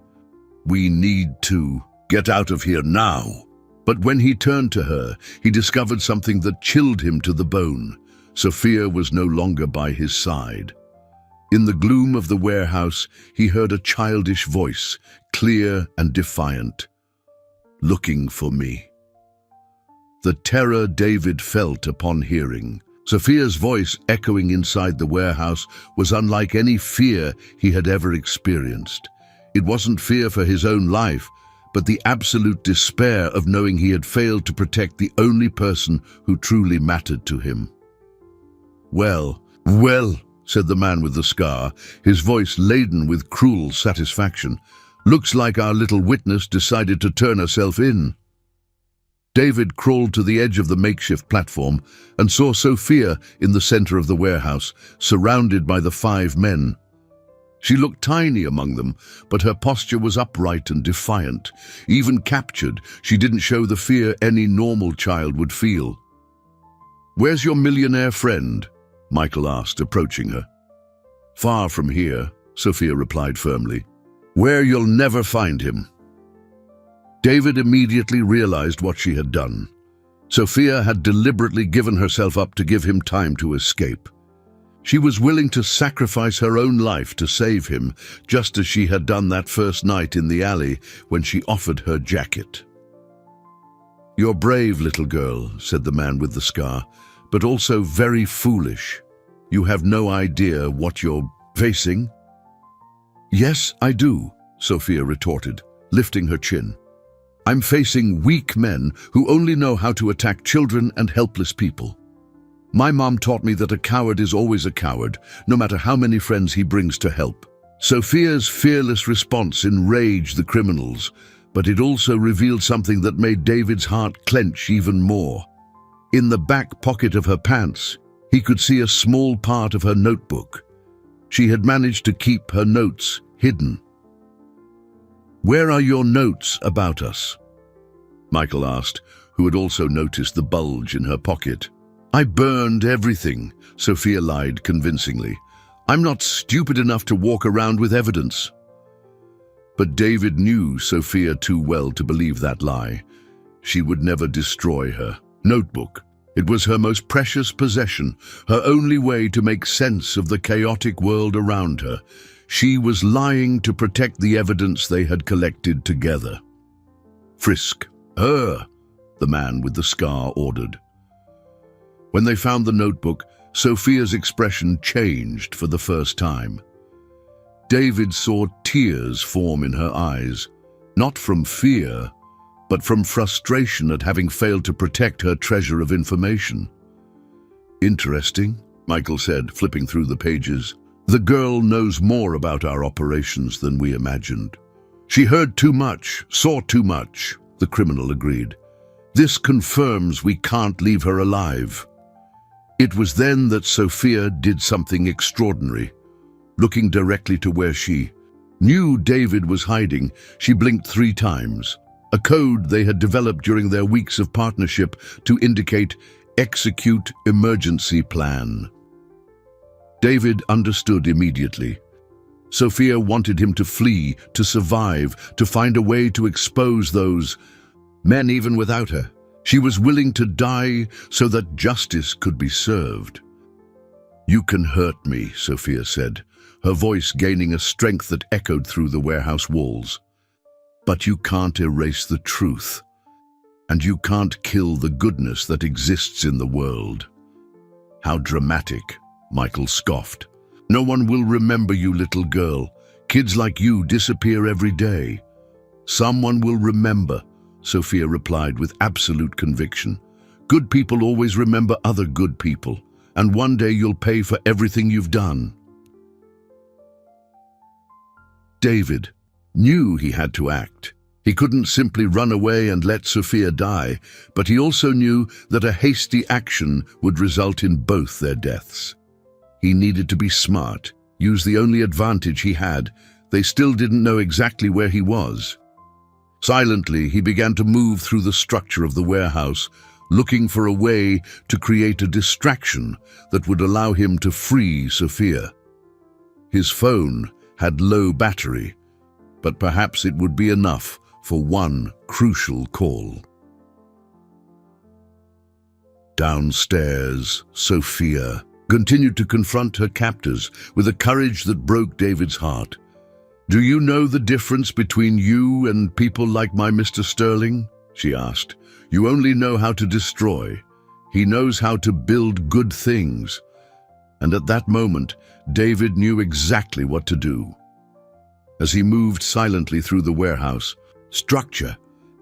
"we need to get out of here now." But when he turned to her, he discovered something that chilled him to the bone. Sophia was no longer by his side. In the gloom of the warehouse, he heard a childish voice, clear and defiant. "Looking for me." the terror David felt upon hearing Sophia's voice echoing inside the warehouse was unlike any fear he had ever experienced. It wasn't fear for his own life, but the absolute despair of knowing he had failed to protect the only person who truly mattered to him. Well, said the man with the scar, his voice laden with cruel satisfaction. Looks like our little witness decided to turn herself in. David crawled to the edge of the makeshift platform and saw Sophia in the center of the warehouse, surrounded by the 5 men. She looked tiny among them, but her posture was upright and defiant. Even captured, she didn't show the fear any normal child would feel. "Where's your millionaire friend?" Michael asked, approaching her. "Far from here," Sophia replied firmly. "Where you'll never find him." David immediately realized what she had done. Sophia had deliberately given herself up to give him time to escape. She was willing to sacrifice her own life to save him, just as she had done that first night in the alley when she offered her jacket. "You're brave, little girl," said the man with the scar, "but also very foolish. You have no idea what you're facing." "Yes, I do," Sophia retorted, lifting her chin. "I'm facing weak men who only know how to attack children and helpless people. My mom taught me that a coward is always a coward, no matter how many friends he brings to help." Sophia's fearless response enraged the criminals, but it also revealed something that made David's heart clench even more. In the back pocket of her pants, he could see a small part of her notebook. She had managed to keep her notes hidden. "Where are your notes about us?" Michael asked, who had also noticed the bulge in her pocket. "I burned everything," Sophia lied convincingly. "I'm not stupid enough to walk around with evidence." But David knew Sophia too well to believe that lie. She would never destroy her notebook. It was her most precious possession, her only way to make sense of the chaotic world around her. She was lying to protect the evidence they had collected together. "Frisk her," the man with the scar ordered. When they found the notebook, Sophia's expression changed for the first time. David saw tears form in her eyes, not from fear, but from frustration at having failed to protect her treasure of information. "Interesting," Michael said, flipping through the pages. "The girl knows more about our operations than we imagined." "She heard too much, saw too much," the criminal agreed. "This confirms we can't leave her alive." It was then that Sophia did something extraordinary. Looking directly to where she knew David was hiding, she blinked 3 times, a code they had developed during their weeks of partnership to indicate "execute emergency plan." David understood immediately. Sophia wanted him to flee, to survive, to find a way to expose those men even without her. She was willing to die so that justice could be served. "You can hurt me," Sophia said, her voice gaining a strength that echoed through the warehouse walls. "But you can't erase the truth, and you can't kill the goodness that exists in the world." "How dramatic," Michael scoffed. "No one will remember you, little girl. Kids like you disappear every day." "Someone will remember," Sophia replied with absolute conviction. "Good people always remember other good people, and one day you'll pay for everything you've done." David knew he had to act. He couldn't simply run away and let Sophia die, but he also knew that a hasty action would result in both their deaths. He needed to be smart, use the only advantage he had. They still didn't know exactly where he was. Silently, he began to move through the structure of the warehouse, looking for a way to create a distraction that would allow him to free Sophia. His phone had low battery, but perhaps it would be enough for one crucial call. Downstairs, Sophia continued to confront her captors with a courage that broke David's heart. "Do you know the difference between you and people like my Mr. Sterling?" she asked. You only know how to destroy. He knows how to build good things. And at that moment, David knew exactly what to do. As he moved silently through the warehouse structure,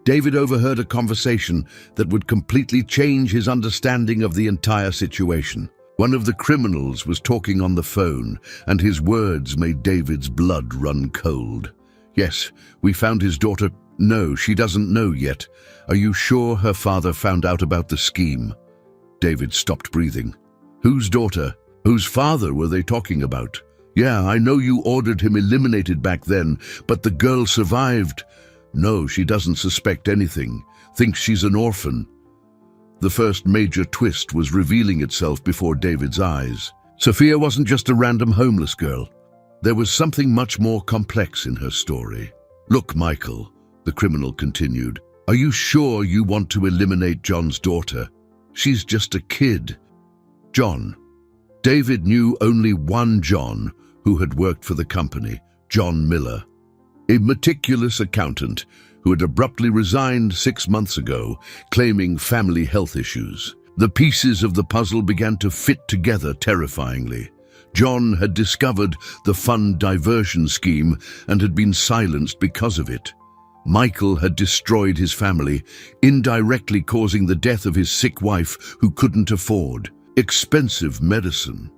David overheard a conversation that would completely change his understanding of the entire situation. One of the criminals was talking on the phone, and his words made David's blood run cold. "Yes, we found his daughter." "No, she doesn't know yet." "Are you sure her father found out about the scheme?" David stopped breathing. "Whose daughter? Whose father were they talking about?" "Yeah, I know you ordered him eliminated back then, but the girl survived." "No, she doesn't suspect anything. Thinks she's an orphan." The first major twist was revealing itself before David's eyes. Sophia wasn't just a random homeless girl. There was something much more complex in her story. "Look, Michael," the criminal continued, "are you sure you want to eliminate John's daughter? She's just a kid." John. David knew only one John who had worked for the company, John Miller, a meticulous accountant who had abruptly resigned 6 months ago, claiming family health issues. The pieces of the puzzle began to fit together terrifyingly. John had discovered the fund diversion scheme and had been silenced because of it. Michael had destroyed his family, indirectly causing the death of his sick wife who couldn't afford expensive medicine.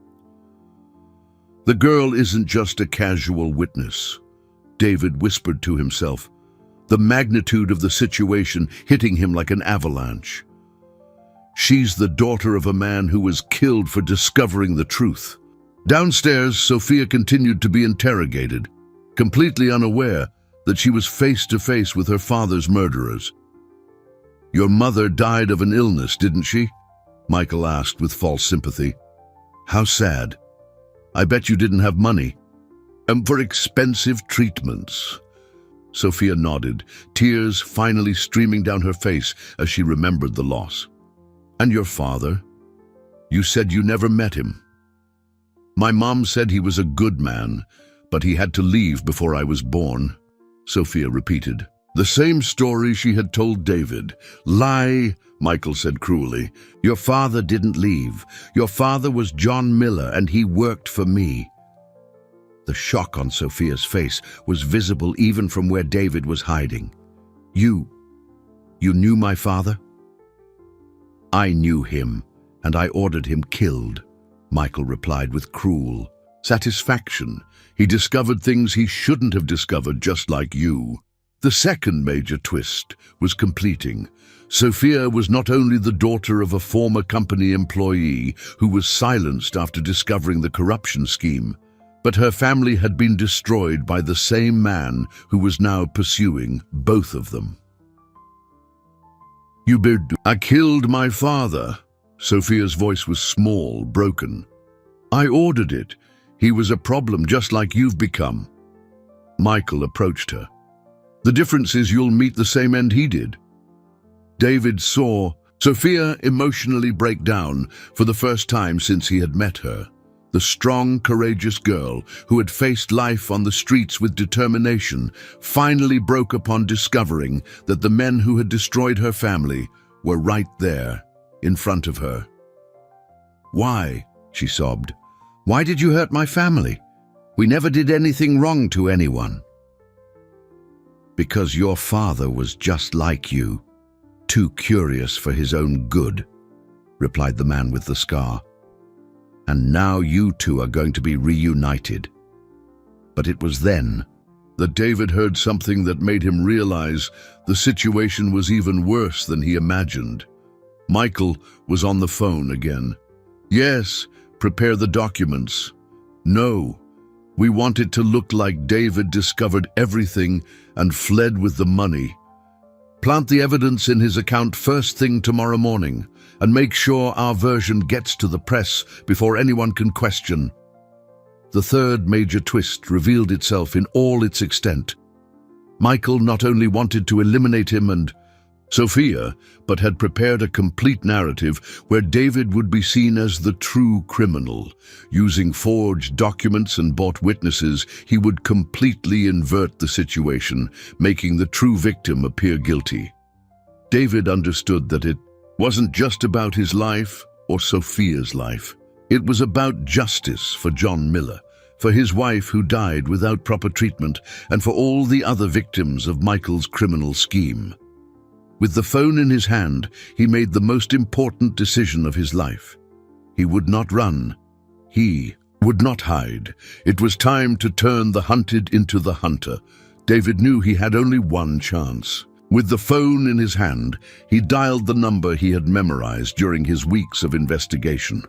The girl isn't just a casual witness, David whispered to himself, the magnitude of the situation hitting him like an avalanche. She's the daughter of a man who was killed for discovering the truth. Downstairs, Sophia continued to be interrogated, completely unaware that she was face to face with her father's murderers. "Your mother died of an illness, didn't she?" Michael asked with false sympathy. "How sad. I bet you didn't have money. For expensive treatments." Sophia nodded, tears finally streaming down her face as she remembered the loss. "And your father? You said you never met him." "My mom said he was a good man, but he had to leave before I was born," Sophia repeated. The same story she had told David. "Lie," Michael said cruelly. "Your father didn't leave. Your father was John Miller, and he worked for me." The shock on Sophia's face was visible even from where David was hiding. You knew my father?" "I knew him, and I ordered him killed," Michael replied with cruel satisfaction. "He discovered things he shouldn't have discovered, just like you." The second major twist was completing. Sophia was not only the daughter of a former company employee who was silenced after discovering the corruption scheme, but her family had been destroyed by the same man who was now pursuing both of them. "I killed my father." Sophia's voice was small, broken. "I ordered it. He was a problem just like you've become." Michael approached her. "The difference is you'll meet the same end he did." David saw Sophia emotionally break down for the first time since he had met her. The strong, courageous girl who had faced life on the streets with determination finally broke upon discovering that the men who had destroyed her family were right there, in front of her. "Why?" she sobbed. "Why did you hurt my family? We never did anything wrong to anyone." "Because your father was just like you, too curious for his own good," replied the man with the scar. "And now you two are going to be reunited." But it was then that David heard something that made him realize the situation was even worse than he imagined. Michael was on the phone again. "Yes, prepare the documents." "No, we want it to look like David discovered everything and fled with the money. Plant the evidence in his account first thing tomorrow morning, and make sure our version gets to the press before anyone can question." The third major twist revealed itself in all its extent. Michael not only wanted to eliminate him and Sophia, but had prepared a complete narrative where David would be seen as the true criminal. Using forged documents and bought witnesses, he would completely invert the situation, making the true victim appear guilty. David understood that it wasn't just about his life or Sophia's life. It was about justice for John Miller, for his wife who died without proper treatment, and for all the other victims of Michael's criminal scheme. With the phone in his hand, he made the most important decision of his life. He would not run. He would not hide. It was time to turn the hunted into the hunter. David knew he had only one chance. With the phone in his hand, he dialed the number he had memorized during his weeks of investigation.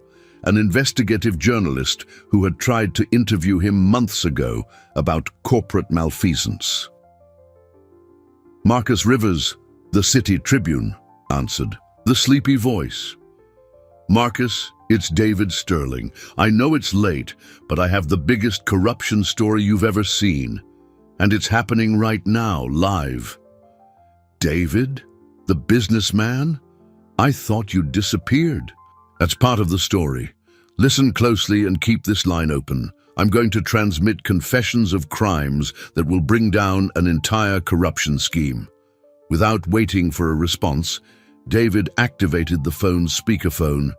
An investigative journalist who had tried to interview him months ago about corporate malfeasance. "Marcus Rivers, the City Tribune," answered the sleepy voice. "Marcus, it's David Sterling. I know it's late, but I have the biggest corruption story you've ever seen. And it's happening right now, live." "David? The businessman? I thought you'd disappeared." "That's part of the story. Listen closely and keep this line open. I'm going to transmit confessions of crimes that will bring down an entire corruption scheme." Without waiting for a response, David activated the phone's speakerphone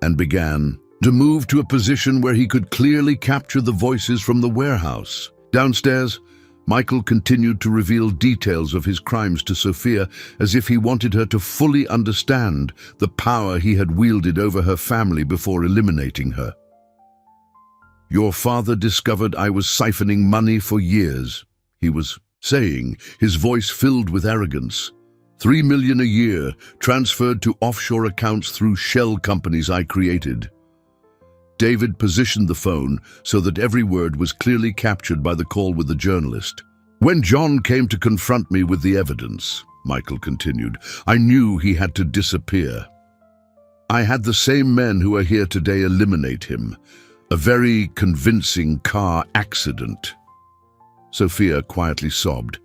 and began to move to a position where he could clearly capture the voices from the warehouse. Downstairs, Michael continued to reveal details of his crimes to Sophia as if he wanted her to fully understand the power he had wielded over her family before eliminating her. "Your father discovered I was siphoning money for years," he was saying, his voice filled with arrogance. $3 million a year transferred to offshore accounts through shell companies I created." David positioned the phone so that every word was clearly captured by the call with the journalist. "When John came to confront me with the evidence," Michael continued, "I knew he had to disappear. I had the same men who are here today eliminate him. A very convincing car accident." Sophia quietly sobbed,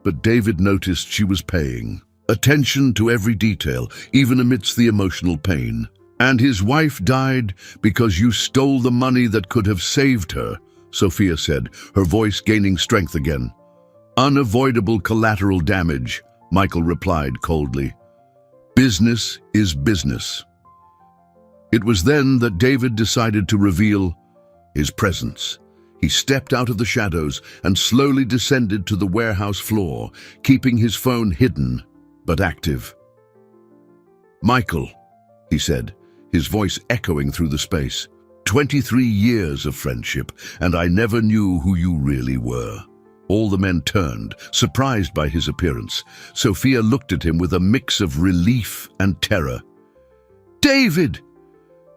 but David noticed she was paying attention to every detail, even amidst the emotional pain. "And his wife died because you stole the money that could have saved her," Sophia said, her voice gaining strength again. "Unavoidable collateral damage," Michael replied coldly. "Business is business." It was then that David decided to reveal his presence. He stepped out of the shadows and slowly descended to the warehouse floor, keeping his phone hidden but active. "Michael," he said, his voice echoing through the space. 23 years of friendship, and I never knew who you really were." All the men turned, surprised by his appearance. Sophia looked at him with a mix of relief and terror. "David!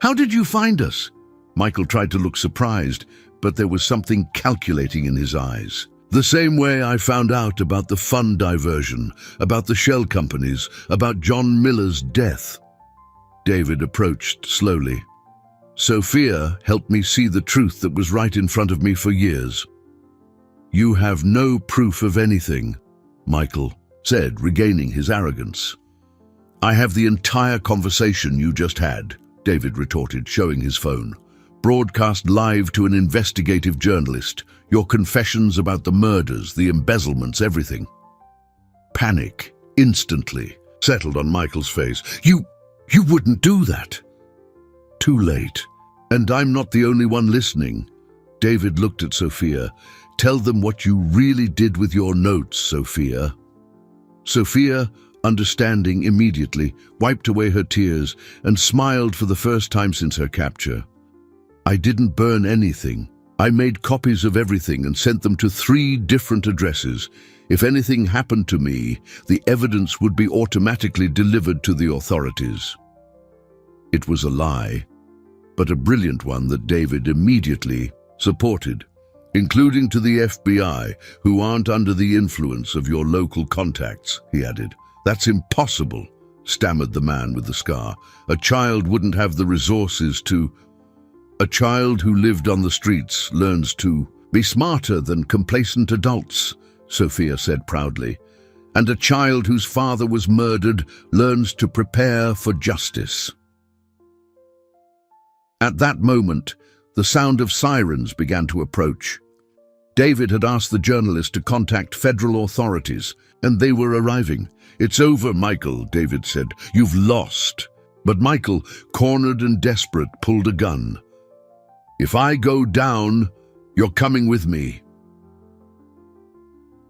How did you find us?" Michael tried to look surprised, but there was something calculating in his eyes. "The same way I found out about the fund diversion, about the shell companies, about John Miller's death." David approached slowly. "Sophia helped me see the truth that was right in front of me for years." "You have no proof of anything," Michael said, regaining his arrogance. "I have the entire conversation you just had," David retorted, showing his phone. "Broadcast live to an investigative journalist. Your confessions about the murders, the embezzlements, everything." Panic instantly settled on Michael's face. You wouldn't do that." "Too late. And I'm not the only one listening." David looked at Sophia. "Tell them what you really did with your notes, Sophia." Sophia, understanding immediately, wiped away her tears and smiled for the first time since her capture. "I didn't burn anything. I made copies of everything and sent them to 3 different addresses. If anything happened to me, the evidence would be automatically delivered to the authorities." It was a lie, but a brilliant one that David immediately supported, "including to the FBI, who aren't under the influence of your local contacts," he added. "That's impossible," stammered the man with the scar. "A child wouldn't have the resources to—" "A child who lived on the streets learns to be smarter than complacent adults," Sophia said proudly. "And a child whose father was murdered learns to prepare for justice." At that moment, the sound of sirens began to approach. David had asked the journalist to contact federal authorities, and they were arriving. "It's over, Michael," David said. "You've lost." But Michael, cornered and desperate, pulled a gun. "If I go down, you're coming with me."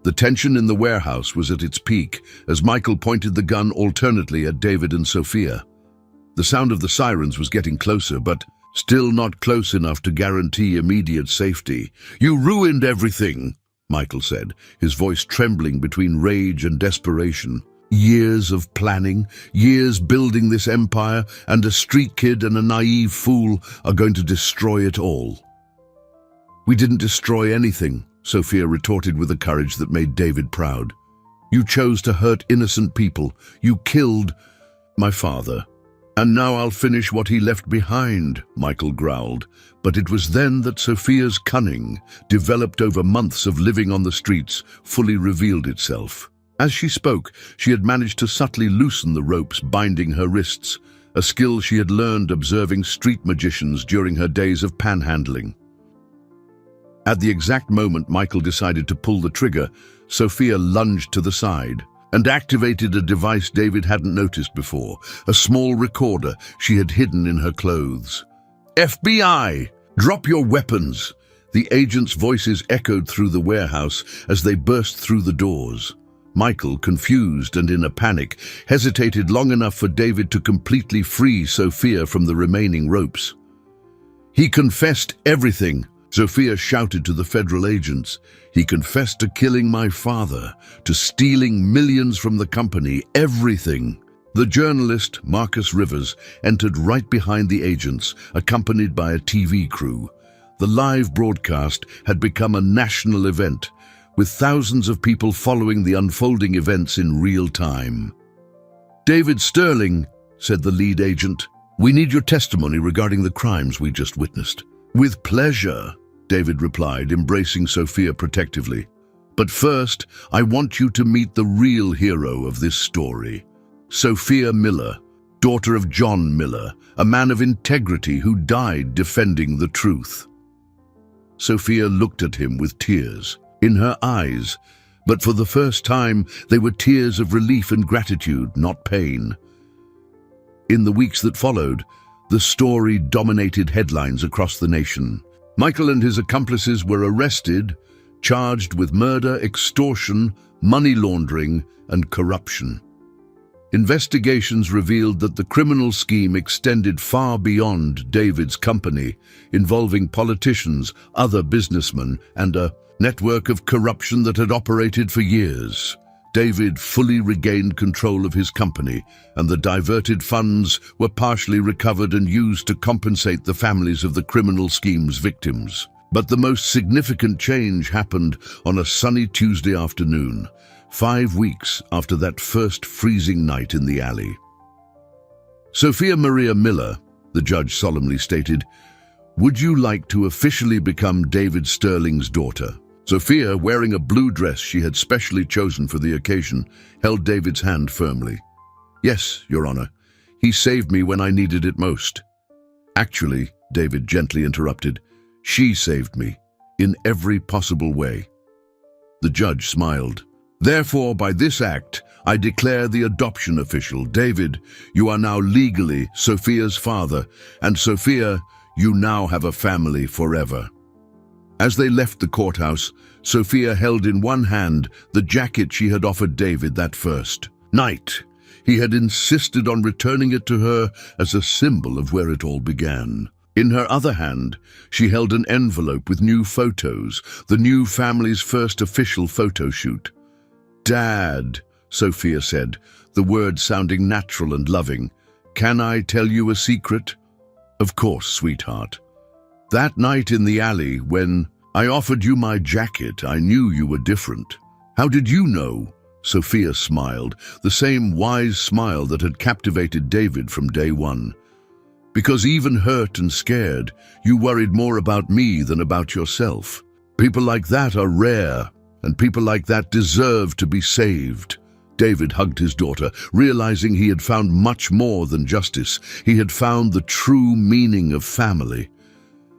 The tension in the warehouse was at its peak as Michael pointed the gun alternately at David and Sophia. The sound of the sirens was getting closer, but still not close enough to guarantee immediate safety. "You ruined everything," Michael said, his voice trembling between rage and desperation. "Years of planning, years building this empire, and a street kid and a naive fool are going to destroy it all." "We didn't destroy anything," Sophia retorted with a courage that made David proud. "You chose to hurt innocent people. You killed my father. And now I'll finish what he left behind," Michael growled. But it was then that Sophia's cunning, developed over months of living on the streets, fully revealed itself. As she spoke, she had managed to subtly loosen the ropes binding her wrists, a skill she had learned observing street magicians during her days of panhandling. At the exact moment Michael decided to pull the trigger, Sophia lunged to the side and activated a device David hadn't noticed before, a small recorder she had hidden in her clothes. "FBI! Drop your weapons!" The agents' voices echoed through the warehouse as they burst through the doors. Michael, confused and in a panic, hesitated long enough for David to completely free Sophia from the remaining ropes. "He confessed everything," Sophia shouted to the federal agents. "He confessed to killing my father, to stealing millions from the company, everything." The journalist, Marcus Rivers, entered right behind the agents, accompanied by a TV crew. The live broadcast had become a national event, with thousands of people following the unfolding events in real time. "David Sterling," said the lead agent, "we need your testimony regarding the crimes we just witnessed." "With pleasure," David replied, embracing Sophia protectively. "But first, I want you to meet the real hero of this story. Sophia Miller, daughter of John Miller, a man of integrity who died defending the truth." Sophia looked at him with tears in her eyes, but for the first time they were tears of relief and gratitude, not pain. In the weeks that followed, the story dominated headlines across the nation. Michael and his accomplices were arrested, charged with murder, extortion, money laundering, and corruption. Investigations revealed that the criminal scheme extended far beyond David's company, involving politicians, other businessmen, and a network of corruption that had operated for years. David fully regained control of his company, and the diverted funds were partially recovered and used to compensate the families of the criminal scheme's victims. But the most significant change happened on a sunny Tuesday afternoon, 5 weeks after that first freezing night in the alley. "Sophia Maria Miller," the judge solemnly stated, "would you like to officially become David Sterling's daughter?" Sophia, wearing a blue dress she had specially chosen for the occasion, held David's hand firmly. "Yes, Your Honor. He saved me when I needed it most." "Actually," David gently interrupted, "she saved me, in every possible way." The judge smiled. "Therefore, by this act, I declare the adoption official. David, you are now legally Sophia's father, and Sophia, you now have a family forever." As they left the courthouse, Sophia held in one hand the jacket she had offered David that first night. He had insisted on returning it to her as a symbol of where it all began. In her other hand, she held an envelope with new photos, the new family's first official photo shoot. "Dad," Sophia said, the words sounding natural and loving, "can I tell you a secret?" "Of course, sweetheart." "That night in the alley, when I offered you my jacket, I knew you were different." "How did you know?" Sophia smiled, the same wise smile that had captivated David from day one. "Because even hurt and scared, you worried more about me than about yourself. People like that are rare, and people like that deserve to be saved." David hugged his daughter, realizing he had found much more than justice. He had found the true meaning of family.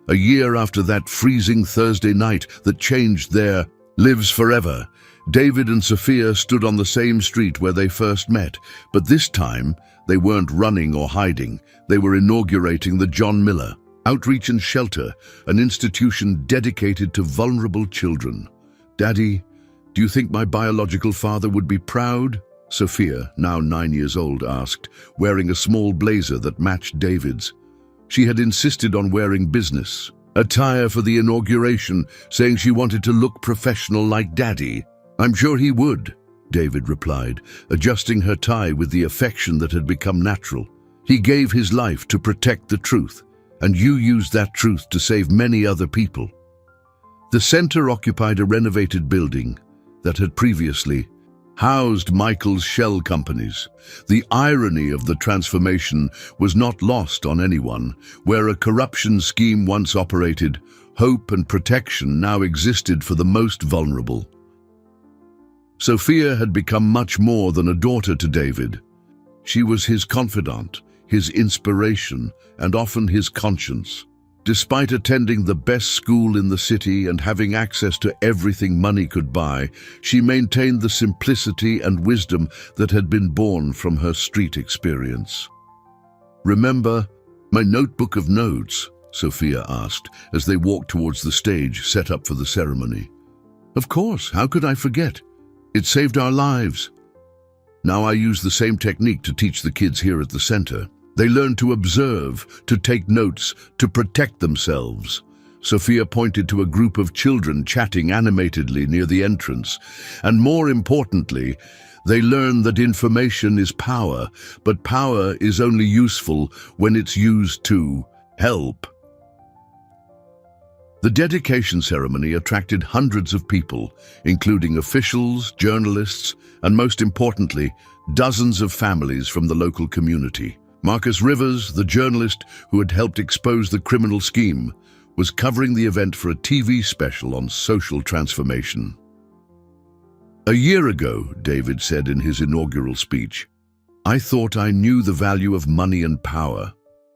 A year after that freezing Thursday night that changed their lives forever, David and Sophia stood on the same street where they first met, but this time they weren't running or hiding. They were inaugurating the John Miller Outreach and Shelter, an institution dedicated to vulnerable children. "Daddy, do you think my biological father would be proud?" Sophia, now 9 years old, asked, wearing a small blazer that matched David's. She had insisted on wearing business attire for the inauguration, saying she wanted to look professional like Daddy. "I'm sure he would," David replied, adjusting her tie with the affection that had become natural. "He gave his life to protect the truth, and you used that truth to save many other people." The center occupied a renovated building that had previously housed Michael's shell companies. The irony of the transformation was not lost on anyone. Where a corruption scheme once operated, hope and protection now existed for the most vulnerable. Sophia had become much more than a daughter to David. She was his confidant, his inspiration, and often his conscience. Despite attending the best school in the city and having access to everything money could buy, she maintained the simplicity and wisdom that had been born from her street experience. "Remember my notebook of notes?" Sophia asked as they walked towards the stage set up for the ceremony. "Of course, how could I forget? It saved our lives." Now I use the same technique to teach the kids here at the center. They learn to observe, to take notes, to protect themselves. Sophia pointed to a group of children chatting animatedly near the entrance. And more importantly, they learn that information is power, but power is only useful when it's used to help. The dedication ceremony attracted hundreds of people, including officials, journalists, and most importantly, dozens of families from the local community. Marcus Rivers, the journalist who had helped expose the criminal scheme, was covering the event for a TV special on social transformation. "A year ago," David said in his inaugural speech, "I thought I knew the value of money and power,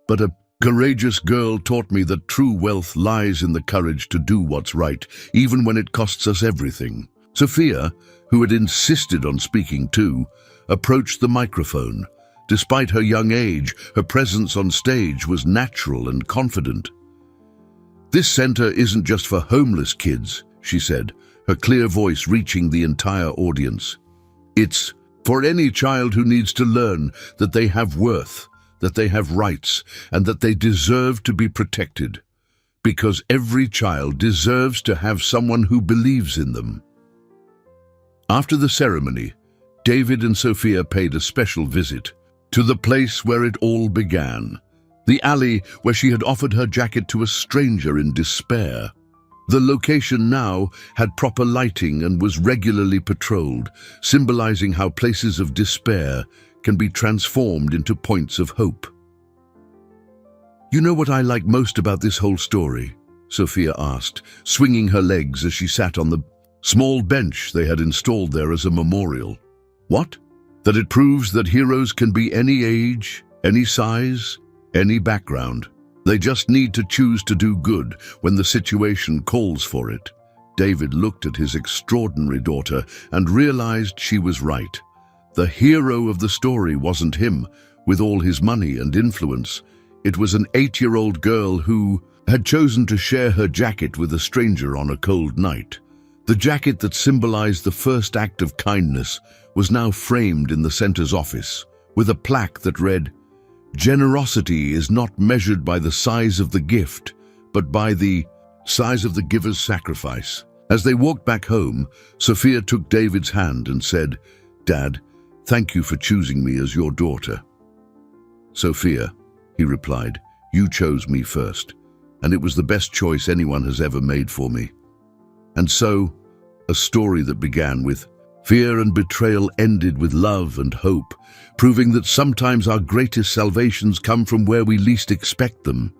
but a courageous girl taught me that true wealth lies in the courage to do what's right, even when it costs us everything." Sophia, who had insisted on speaking too, approached the microphone. Despite her young age, her presence on stage was natural and confident. "This center isn't just for homeless kids," she said, her clear voice reaching the entire audience. "It's for any child who needs to learn that they have worth, that they have rights, and that they deserve to be protected. Because every child deserves to have someone who believes in them." After the ceremony, David and Sophia paid a special visit to the place where it all began, the alley where she had offered her jacket to a stranger in despair. The location now had proper lighting and was regularly patrolled, symbolizing how places of despair can be transformed into points of hope. "You know what I like most about this whole story?" Sophia asked, swinging her legs as she sat on the small bench they had installed there as a memorial. "What?" "That it proves that heroes can be any age, any size, any background. They just need to choose to do good when the situation calls for it." David looked at his extraordinary daughter and realized she was right. The hero of the story wasn't him, with all his money and influence. It was an 8-year-old girl who had chosen to share her jacket with a stranger on a cold night. The jacket that symbolized the first act of kindness was now framed in the center's office, with a plaque that read, "Generosity is not measured by the size of the gift, but by the size of the giver's sacrifice." As they walked back home, Sophia took David's hand and said, "Dad, thank you for choosing me as your daughter." "Sophia," he replied, "you chose me first, and it was the best choice anyone has ever made for me." And so, a story that began with fear and betrayal ended with love and hope, proving that sometimes our greatest salvations come from where we least expect them.